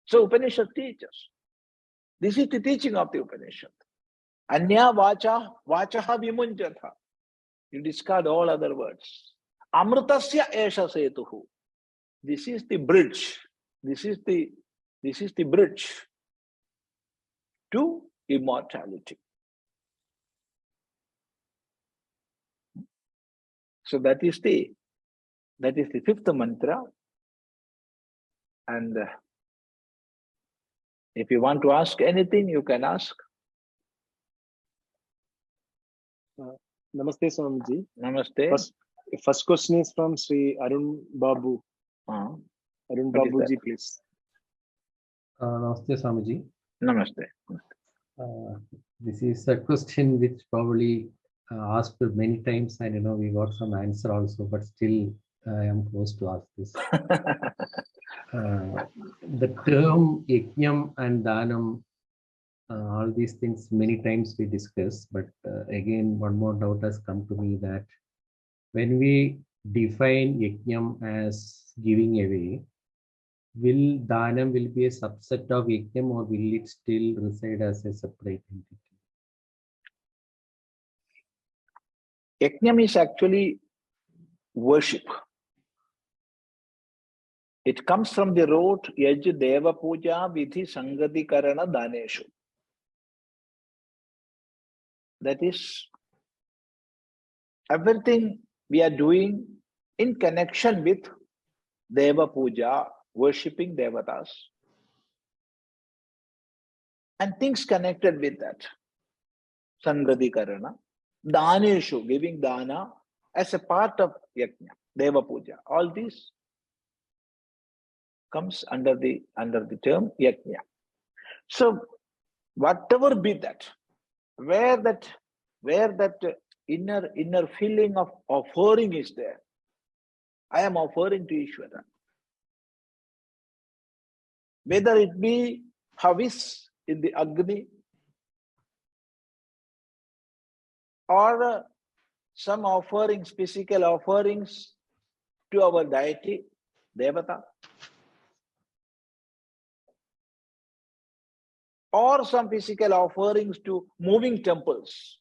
So Upanishad teaches. This is the teaching of the Upanishad. Anya vacha vachaha vimuñcathāmṛtasyaiṣa. You discard all other words. Amrtasya setuḥ. This is the bridge. This is the bridge to immortality. So that is the fifth mantra. And if you want to ask anything, you can ask. Namaste, Swamiji. Namaste. First question is from Sri Arun Babu. Arun Babuji, please. Namaste, Swamiji. Namaste. This is a question which probably asked many times, and we got some answer also, but still I am close to ask this. The term yajnam and dhanam, all these things many times we discuss, but again one more doubt has come to me that when we define yajnam as giving away, will dhanam will be a subset of yajnam, or will it still reside as a separate entity? Yajnam is actually worship. It comes from the root yaj deva puja vidhi sangati karana dhaneshu. That is, everything we are doing in connection with deva puja, worshipping devatas, and things connected with that. Sangati karana, dhaneshu, giving dana as a part of yajna, deva puja. All these comes under the term yajna. So whatever be that, where that inner feeling of offering is there, I am offering to Ishvara. Whether it be havis in the Agni, or some offerings, physical offerings to our deity, Devata, or some physical offerings to moving temples,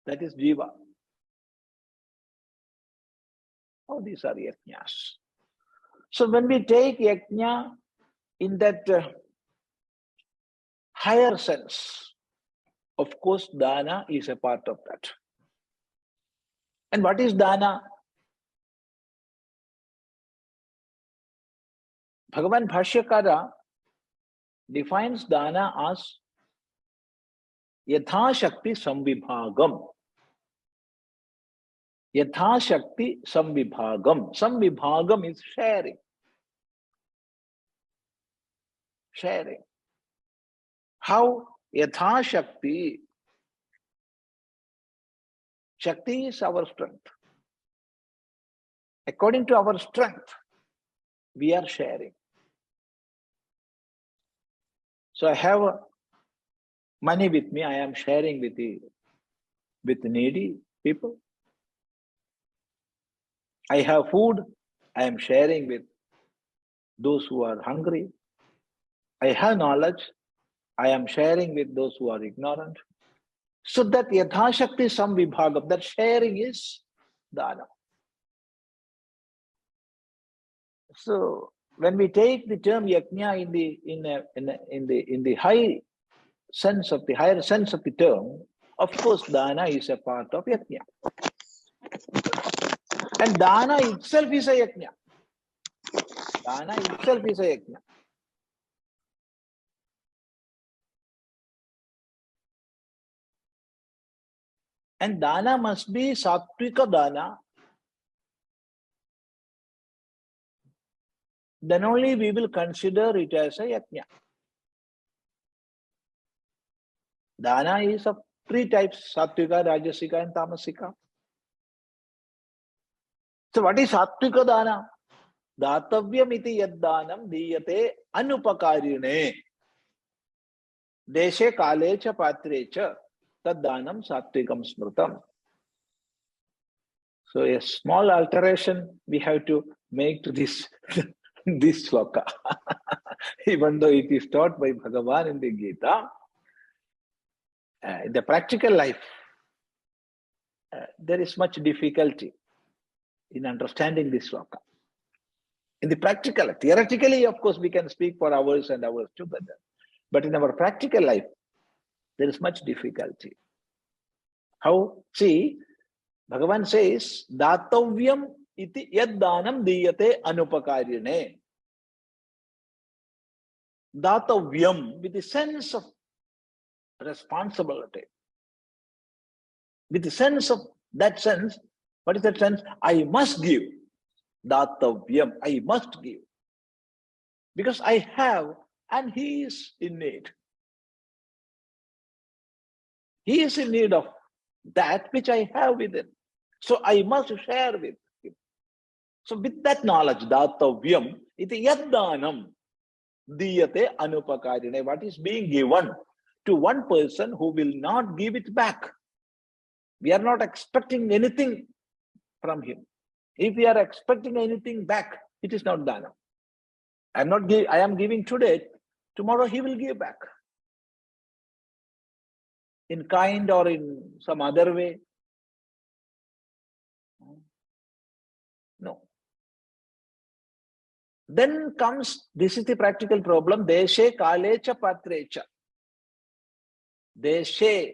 that is Jiva. All these are yajnas. So when we take yajna in that higher sense, of course dana is a part of that. And what is dana? Bhagavan Bhashyakara defines dana as yatha shakti samvibhagam. Yatha shakti samvibhagam. Samvibhagam is sharing. Sharing. How? Yatha shakti. Shakti is our strength. According to our strength, we are sharing. So I have money with me, I am sharing with the needy people. I have food, I am sharing with those who are hungry. I have knowledge, I am sharing with those who are ignorant. So that yatha shakti samvibhagam, that sharing is dana. So when we take the term yajna in the high sense of the higher sense of the term, Of course, dana is a part of yajna. And dana itself is a yajna. Dana itself is a yajna. And dana must be sattvika dana. Then only we will consider it as a yajna. Dana is of three types: sattvika, rajasika, and tamasika. So what is sattvika dana? Datavyam iti yaddanam diyate anupakarine. Deshe kale cha patre cha taddanam sattvikam smritam. So a small alteration we have to make to this, this sloka. Even though it is taught by Bhagavan in the Gita, in the practical life, there is much difficulty in understanding this sloka. In the practical, theoretically, of course, we can speak for hours and hours together. But in our practical life, there is much difficulty. How? See, Bhagavan says, Datavyam iti yaddanam diyate anupakarine. Datavyam, with the sense of responsibility. With the sense of that sense, what is that sense? I must give. Datavyam, I must give. Because I have and he is in need. He is in need of that which I have within. So I must share with him. So with that knowledge, Datavyam, iti yaddanam diyate anupakarine. What is being given to one person who will not give it back. We are not expecting anything from him. If we are expecting anything back, it is not dana. I am giving today, tomorrow he will give back. In kind or in some other way. No. Then comes, this is the practical problem, deshe kalecha patrecha. Deshe,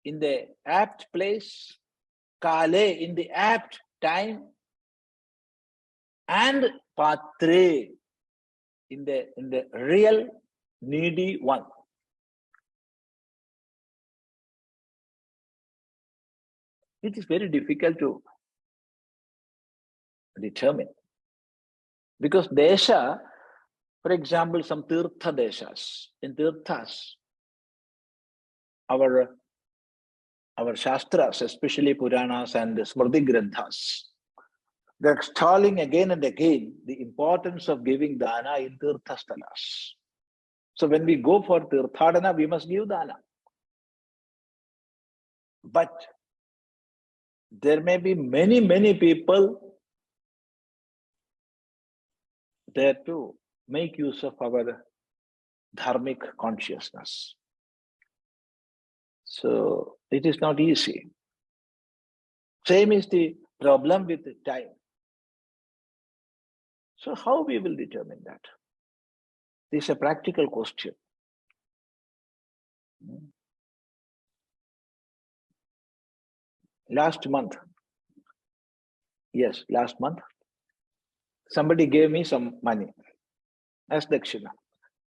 in the apt place, kale, in the apt time, and patre, in the real needy one. It is very difficult to determine. Because desha, for example, some tirtha deshas, in tirthas, our shastras, especially Puranas and Smriti Granthas, they're extolling again and again the importance of giving dana in tirthastalas. So when we go for tirthadana, we must give dana. But there may be many people there to make use of our dharmic consciousness. So it is not easy. Same is the problem with time. So how we will determine that? This is a practical question. Last month, somebody gave me some money as dakshina.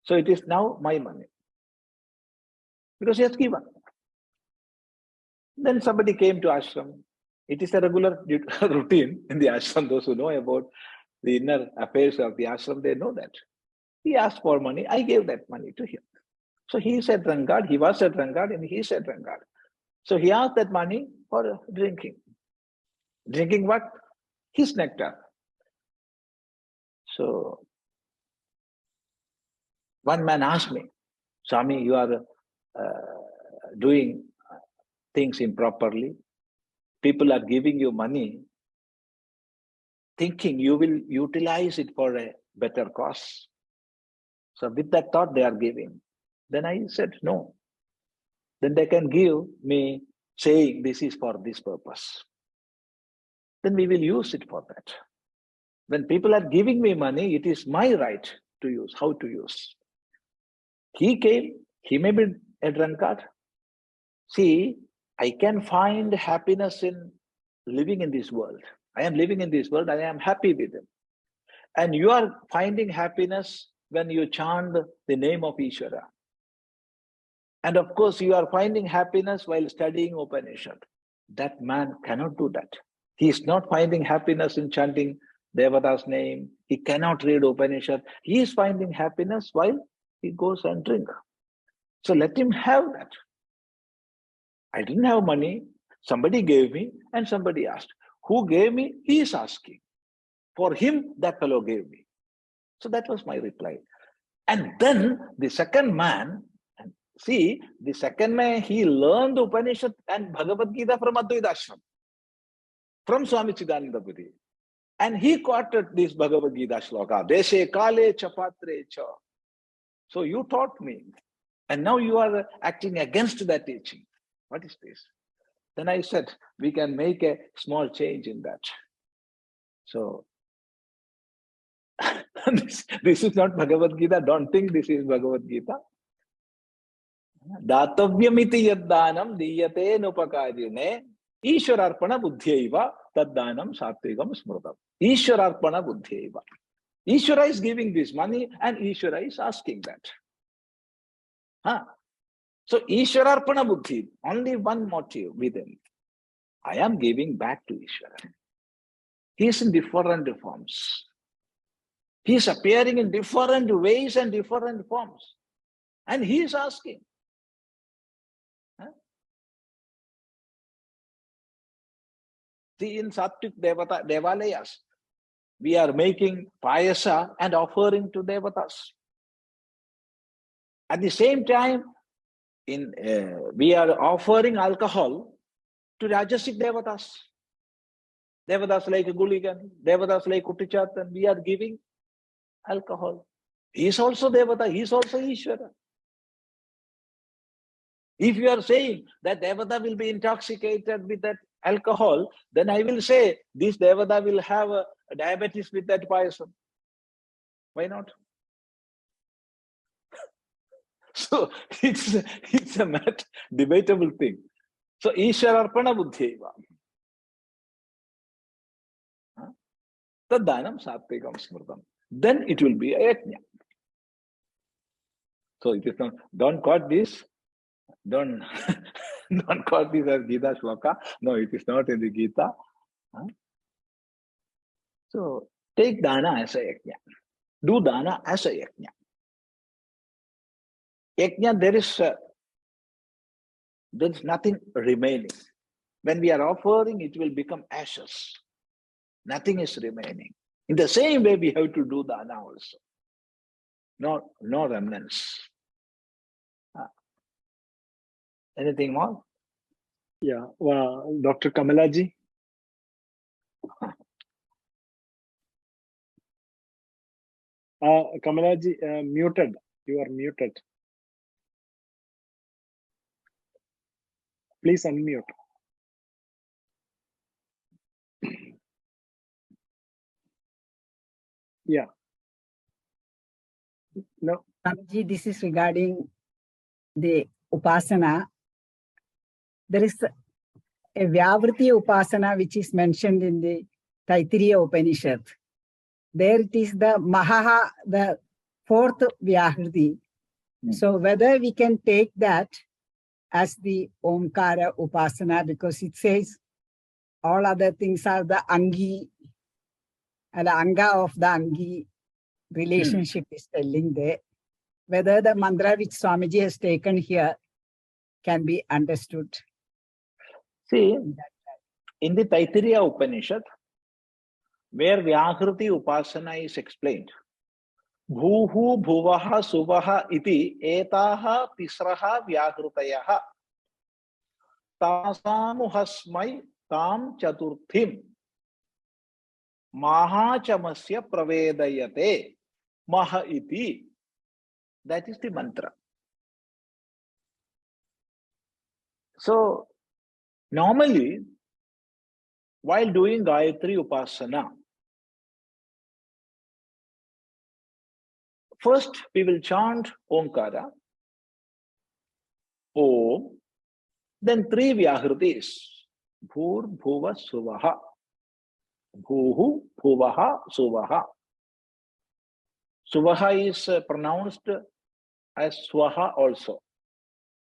So it is now my money. Because he has given. Then somebody came to ashram. It is a regular routine in the ashram. Those who know about the inner affairs of the ashram, they know that. He asked for money, I gave that money to him. So he said drunkard, he was a drunkard and he said drunkard. So he asked that money for drinking. Drinking what? His nectar. So one man asked me, Swami, you are doing things improperly. People are giving you money, thinking you will utilize it for a better cause. So with that thought they are giving. Then I said, no. Then they can give me saying this is for this purpose. Then we will use it for that. When people are giving me money, it is my right to use, how to use. He came, he may be a drunkard. See, I can find happiness in living in this world. I am living in this world and I am happy with it. And you are finding happiness when you chant the name of Ishvara. And of course, you are finding happiness while studying Upanishad. That man cannot do that. He is not finding happiness in chanting Devada's name. He cannot read Upanishad. He is finding happiness while he goes and drink. So let him have that. I didn't have money. Somebody gave me and somebody asked. Who gave me? He is asking. For him, that fellow gave me. So that was my reply. And then the second man, see, the second man, he learned Upanishad and Bhagavad Gita from Advaithashramam, from Swami Chidananda Puri. And he quoted this Bhagavad Gita shloka, Deshe kale chapatre cha. So you taught me. And now you are acting against that teaching. What is this? Then I said, we can make a small change in that. So, this is not Bhagavad Gita. Don't think this is Bhagavad Gita. Datavyamiti yaddanam diyate nupakaryane Ishwararpana buddhyaiva taddanam satvikam smrutam. Ishwararpana buddhyaiva. Ishvara is giving this money and Ishvara is asking that. So Ishwararpana buddhi, only one motive within. I am giving back to Ishvara. He is in different forms. He is appearing in different ways and different forms. And he is asking. See, in Sattvic Devalayas, we are making payasa and offering to Devatas. At the same time, we are offering alcohol to Rajasic Devatas. Devatas like Guligan, Devatas like Uttichatan, we are giving alcohol. He is also Devata, he is also Ishvara. If you are saying that Devata will be intoxicated with that alcohol, then I will say this Devata will have a diabetes with that poison. Why not? So it's a debatable thing. So Ishwararpana buddhyaiva. Taddanam satvikam smrutam. Then it will be a yajna. So it is not, don't quote this. Don't quote this as Gita shloka. No, it is not in the Gita. So take dana as a yajna. Do dana as a yajna. Yajna, there is nothing remaining. When we are offering, it will become ashes. Nothing is remaining. In the same way, we have to do dana also. No remnants. Anything more? Yeah, Dr. Kamalaji. Kamalaji, muted. You are muted. Please unmute. Yeah. No. Swamiji, this is regarding the upasana. There is a Vyavriti upasana which is mentioned in the Taittiriya Upanishad. There it is the Mahaha, the fourth Vyavriti. So whether we can take that as the Omkara upasana, because it says all other things are the Angi, and the Anga of the Angi relationship is telling there. Whether the mantra which Swamiji has taken here can be understood. See, in the Taittiriya Upanishad, where Vyahriti Upasana is explained, Bhuhu Bhuvaha Suvaha iti etaha tisraha Vyahritayaha tasamuhasmai tam chaturthim mahachamasya pravedayate maha iti. That is the mantra. So, normally, while doing Gayatri Upasana, first we will chant Omkara, Om, Then three Vyahritis. Bhur, Bhuva, Suvaha. Bhuhu, Bhuvaha, Suvaha. Suvaha is pronounced as Swaha also.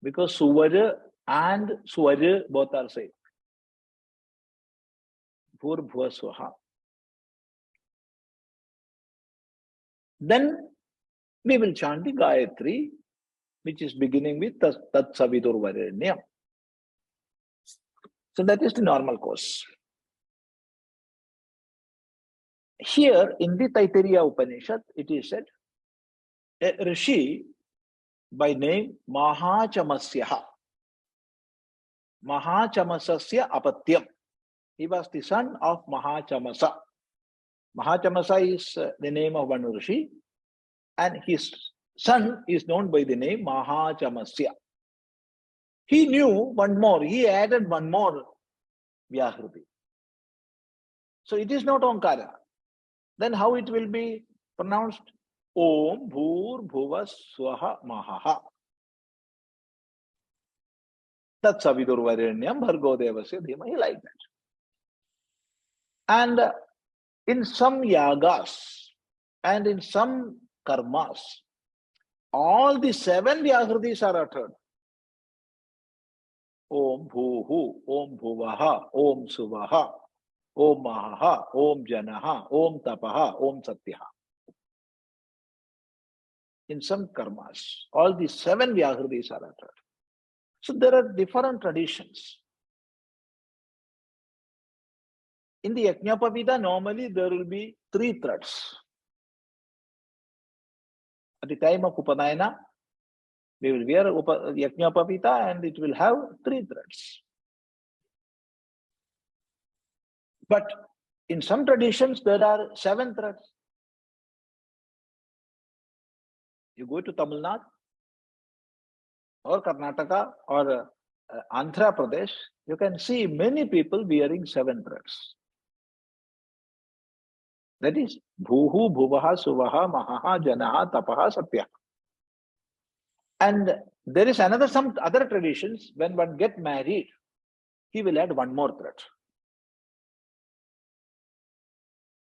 Because Suvara and Swara both are same. Bhur, Bhuva, Swaha. Then we will chant the Gayatri, which is beginning with Tat Savitur Varenyam. So that is the normal course. Here in the Taittiriya Upanishad, it is said, a rishi by name Mahachamasyaha. Mahachamasasya apatyam. He was the son of Mahachamasa. Mahachamasa is the name of one rishi, and his son is known by the name Mahachamasya. He knew one more, he added one more Vyahriti. So it is not Omkara. Then how it will be pronounced? Om Bhur Bhuva Swaha Mahaha. Tat Savitur Varenyam Bhargo Devasya Dhimahi, like that. And in some yagas and in some karmas, all the 7 Vyahritis are uttered. Om Bhuhu, Om Bhuvaha, Om Suvaha, Om Mahaha, Om Janaha, Om Tapaha, Om Satyaha. In some karmas, all the 7 Vyahritis are uttered. So there are different traditions. In the Yajñapavita, normally there will be 3 threads. At the time of Upanayana, we will wear Yajñapavita and it will have 3 threads. But in some traditions, there are 7 threads. You go to Tamil Nadu or Karnataka or Andhra Pradesh, you can see many people wearing 7 threads. That is Bhuhu, Bhuvaha, Suvaha, Mahaha, Janaha, Tapaha, Satyaha. And there is some other traditions, when one gets married, he will add 1 more thread.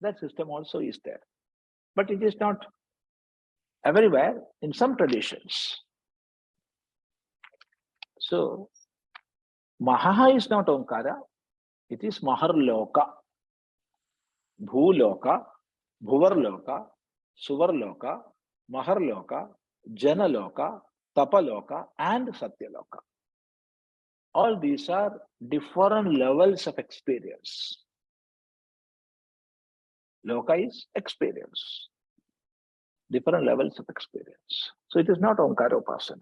That system also is there. But it is not everywhere, in some traditions. So, Mahaha is not Omkara, it is Maharloka. Bhuloka, Bhuvarloka, Suvarloka, Maharloka, Janaloka, Tapaloka, and Satyaloka. All these are different levels of experience. Loka is experience. Different levels of experience. So it is not Omkara Upasana.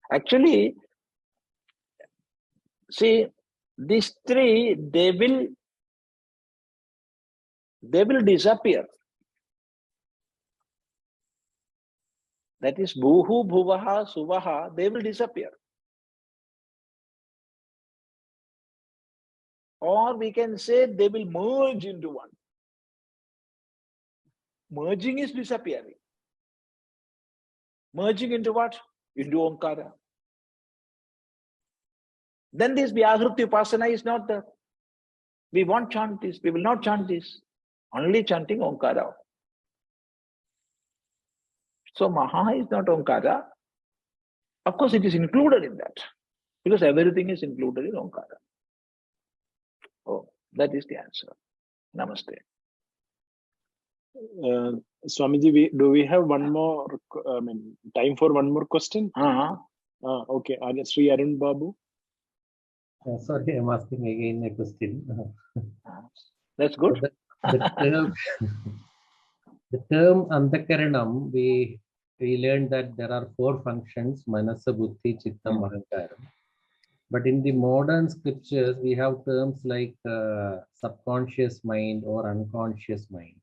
Actually, see, these 3, they will disappear. That is Bhuhu, Bhuvaha, Suvaha, they will disappear. Or we can say they will merge into one. Merging is disappearing. Merging into what? Into Omkara. Then this Vyahriti Upasana is not there. We won't chant this, we will not chant this. Only chanting Omkara. So Maha is not Omkara. Of course, it is included in that. Because everything is included in Omkara. Oh, that is the answer. Namaste. Swamiji, do we have one more, time for one more question? Okay, Sri Arun Babu. Sorry, I'm asking again a question. That's good. So the term Antakaranam, we learned that there are 4 functions, Manasa, Buddhi, Chittam, Ahankaram. But in the modern scriptures, we have terms like subconscious mind or unconscious mind.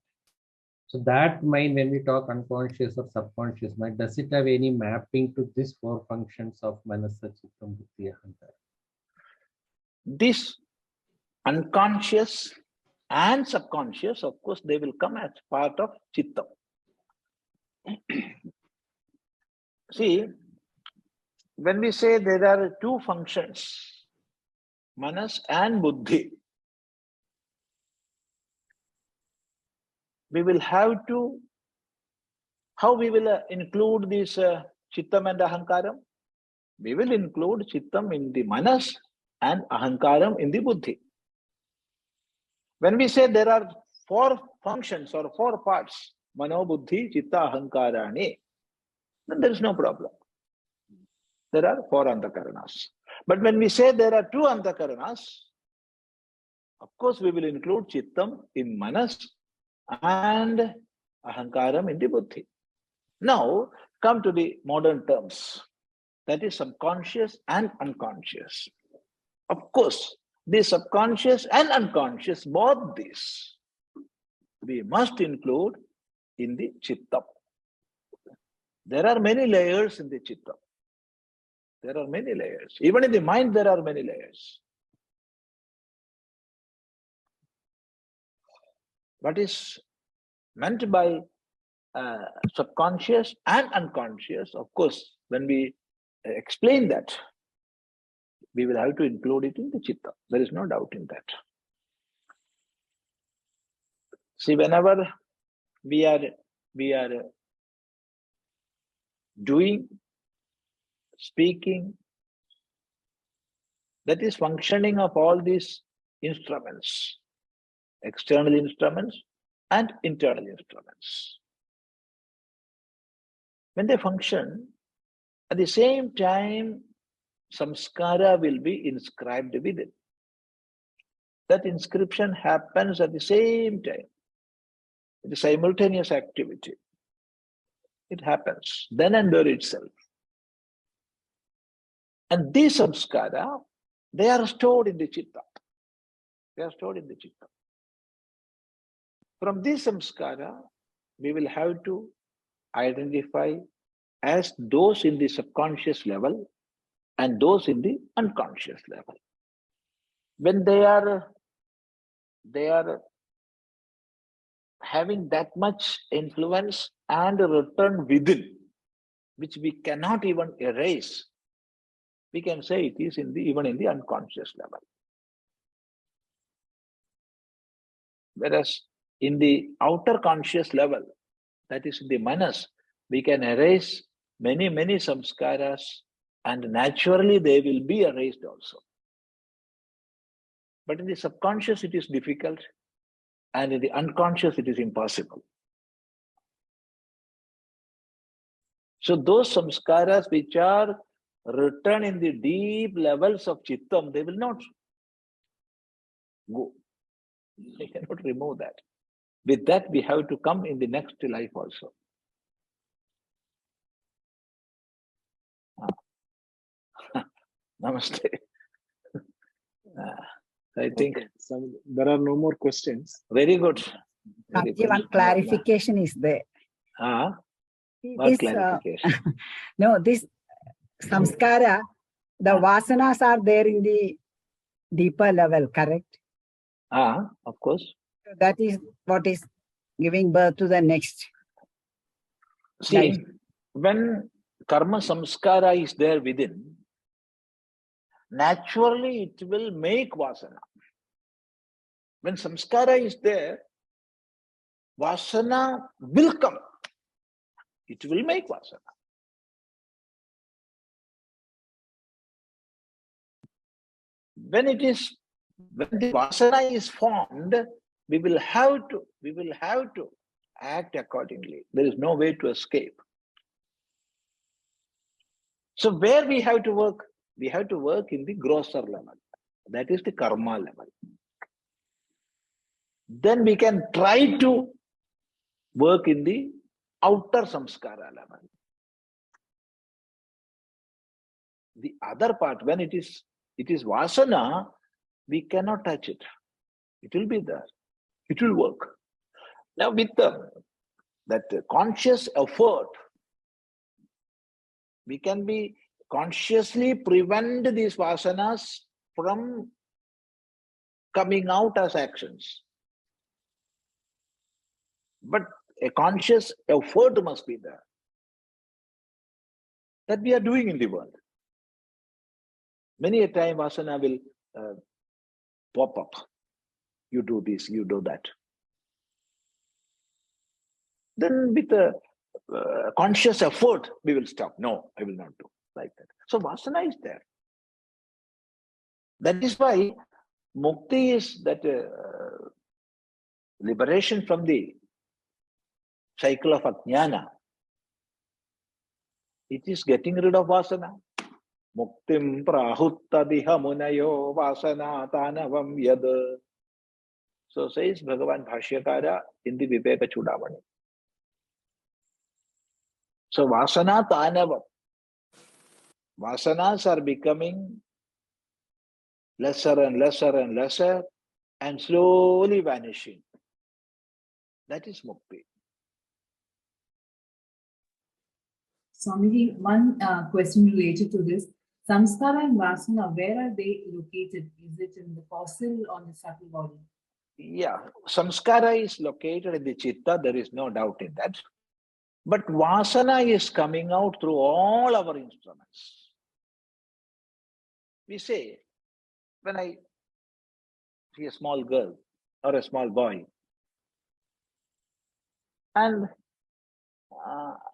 So that mind, when we talk unconscious or subconscious mind, does it have any mapping to these 4 functions of Manasa, Chittam, Buddhi, Ahankara? This unconscious and subconscious, of course, they will come as part of Chittam. See, when we say there are two functions, manas and buddhi, we will have to, how we will include this chittam and ahankaram? We will include chittam in the manas and ahankaram in the buddhi. When we say there are four functions or four parts, mano, buddhi, chitta, ahankarani, then there is no problem. There are four antakaranas. But when we say there are two antakaranas, of course we will include chittam in manas and ahankaram in the buddhi. Now come to the modern terms, that is subconscious and unconscious. Of course, the subconscious and unconscious, both these, we must include in the chittam. There are many layers in the chittam. There are many layers. Even in the mind, there are many layers. What is meant by subconscious and unconscious, of course, when we explain that, we will have to include it in the chitta. There is no doubt in that. See, whenever we are doing, speaking, that is functioning of all these instruments, external instruments and internal instruments. When they function, at the same time, samskara will be inscribed within. That inscription happens at the same time. It is simultaneous activity. It happens then and there itself. And these samskara, they are stored in the chitta. They are stored in the chitta. From these samskara, we will have to identify as those in the subconscious level and those in the unconscious level. When they are having that much influence and return within, which we cannot even erase, we can say it is even in the unconscious level. Whereas in the outer conscious level, that is in the manas, we can erase many samskaras, and naturally they will be erased also. But in the subconscious it is difficult, and in the unconscious it is impossible. So those samskaras which are written in the deep levels of chittam, they will not go. They cannot remove that. With that, we have to come in the next life also. Namaste. I think so there are no more questions. Very good. Very good. One clarification is there. What clarification? No, this samskara, the vasanas are there in the deeper level, correct? Of course. So that is what is giving birth to the next. See, life. when karma samskara is there within, naturally it will make vasana. When samskara is there, vasana will come. It will make vasana. When the vasana is formed, we will have to act accordingly. There is no way to escape. So where we have to work? We have to work in the grosser level. That is the karma level. Then we can try to work in the outer samskara level. The other part, when it is vasana, we cannot touch it. It will be there. It will work. Now with that conscious effort, we can be consciously prevent these vasanas from coming out as actions. But a conscious effort must be there. That we are doing in the world. Many a time vasana will pop up. You do this, you do that. Then with a conscious effort, we will stop. No, I will not do like that. So vasana is there. That is why mukti is that liberation from the cycle of ajnana. It is getting rid of vasana. Muktim prahuttadiha munayo vasana tanavam yad. So says Bhagavan Bhashyakara in the Viveka Chudamani. So vasana tanavam. Vasanas are becoming lesser and lesser and lesser and slowly vanishing. That is mukti. Swamiji, one question related to this. Samskara and Vasana, where are they located? Is it in the fossil or the subtle body? Yeah, samskara is located in the chitta, there is no doubt in that. But vasana is coming out through all our instruments. We say, when I see a small girl or a small boy, and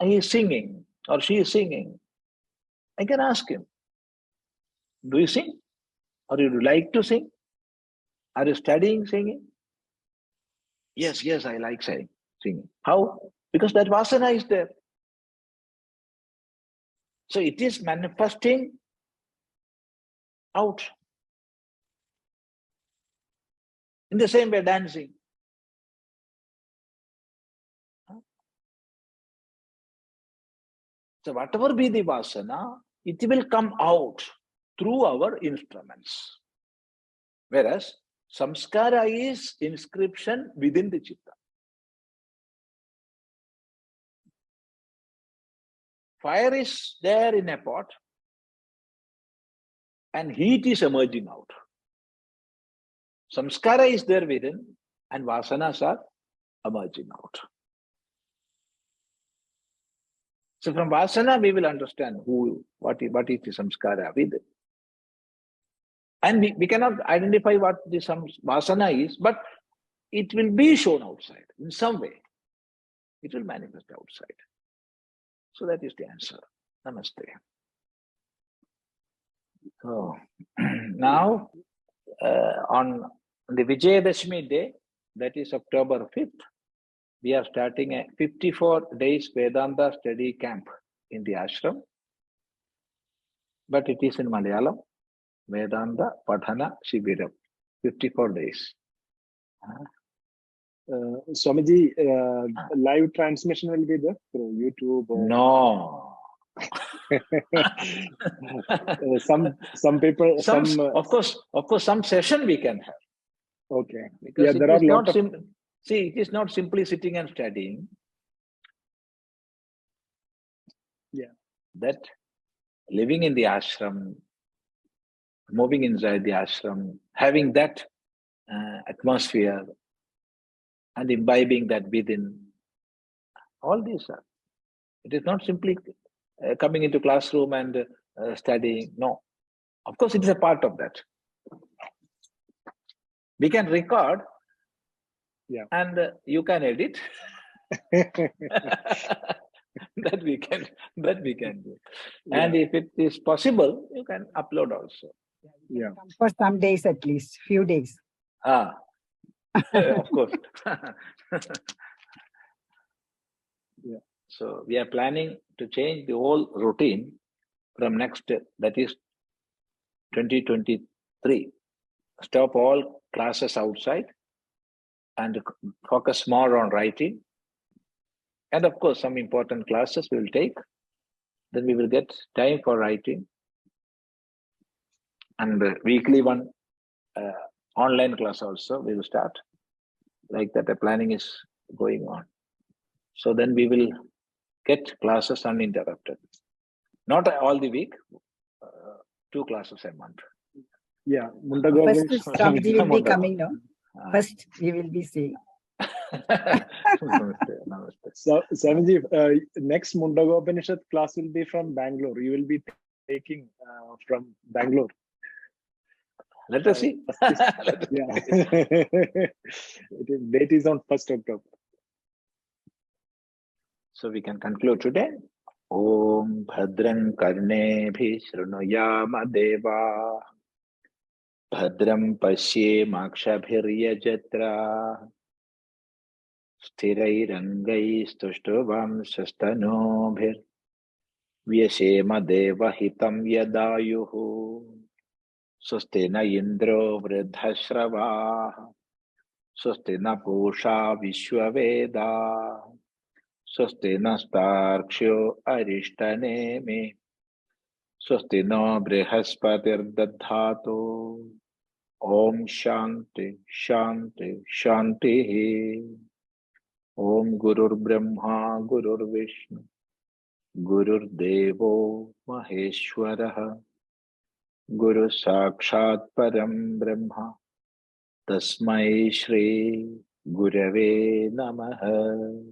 he is singing or she is singing, I can ask him, do you sing? Or you like to sing? Are you studying singing? Yes, I like singing. How? Because that vasana is there. So it is manifesting out. In the same way, dancing. So whatever be the vasana, it will come out through our instruments. Whereas samskara is inscription within the chitta. Fire is there in a pot and heat is emerging out. Samskara is there within and vasanas are emerging out. So from vasana we will understand what is the samskara within. And we cannot identify what the vasana is, but it will be shown outside in some way. It will manifest outside. So that is the answer. Namaste. So now on the Vijayadashmi day, that is October 5th, we are starting a 54 days Vedanta study camp in the ashram. But it is in Malayalam. Vedanta Padhana Shibiram, 54 days. Swamiji, live transmission will be there through YouTube? Or... No. some people, of course, some session we can have. Okay. Because yeah, there are lot of... See, it is not simply sitting and studying. Yeah. That living in the ashram, moving inside the ashram, having that atmosphere and imbibing that within, all these are. It is not simply coming into classroom and studying. No. Of course, it is a part of that. We can record, yeah, and you can edit. that we can do. Yeah. And if it is possible, you can upload also. Yeah. For some days at least, few days. Of course. Yeah. So we are planning to change the whole routine from next, that is 2023. Stop all classes outside and focus more on writing. And of course, some important classes we will take. Then we will get time for writing. And the weekly one, online class also, we will start. Like that, the planning is going on. So then we will get classes uninterrupted. Not all the week, 2 classes a month. Yeah. First, Swamiji will be coming, no? First, we will be seeing. So, Swamiji, next Mundakopanishad class will be from Bangalore. You will be taking from Bangalore. Let us see. Let us Yeah. see. Date is on 1st October. So we can conclude today. Om Bhadran Karnebhi Shrunuyama Deva Bhadram Pashyemakshabhiryajatra Sthirairangai Stushtuvam Sastanobhir Vyashema Devahitam Yadayuhu Swastina Indro Vriddhashrava Swastina Pusha Vishwaveda Swastina Starksho Arishthanemi Swastino Brihaspatir Dadhatu Om Shanti Shanti Shanti Om Gurur Brahma Gurur Vishnu Gurur Devo Maheshwaraha Guru Sakshat Param Brahma Tasmai Shri Gurave Namaha.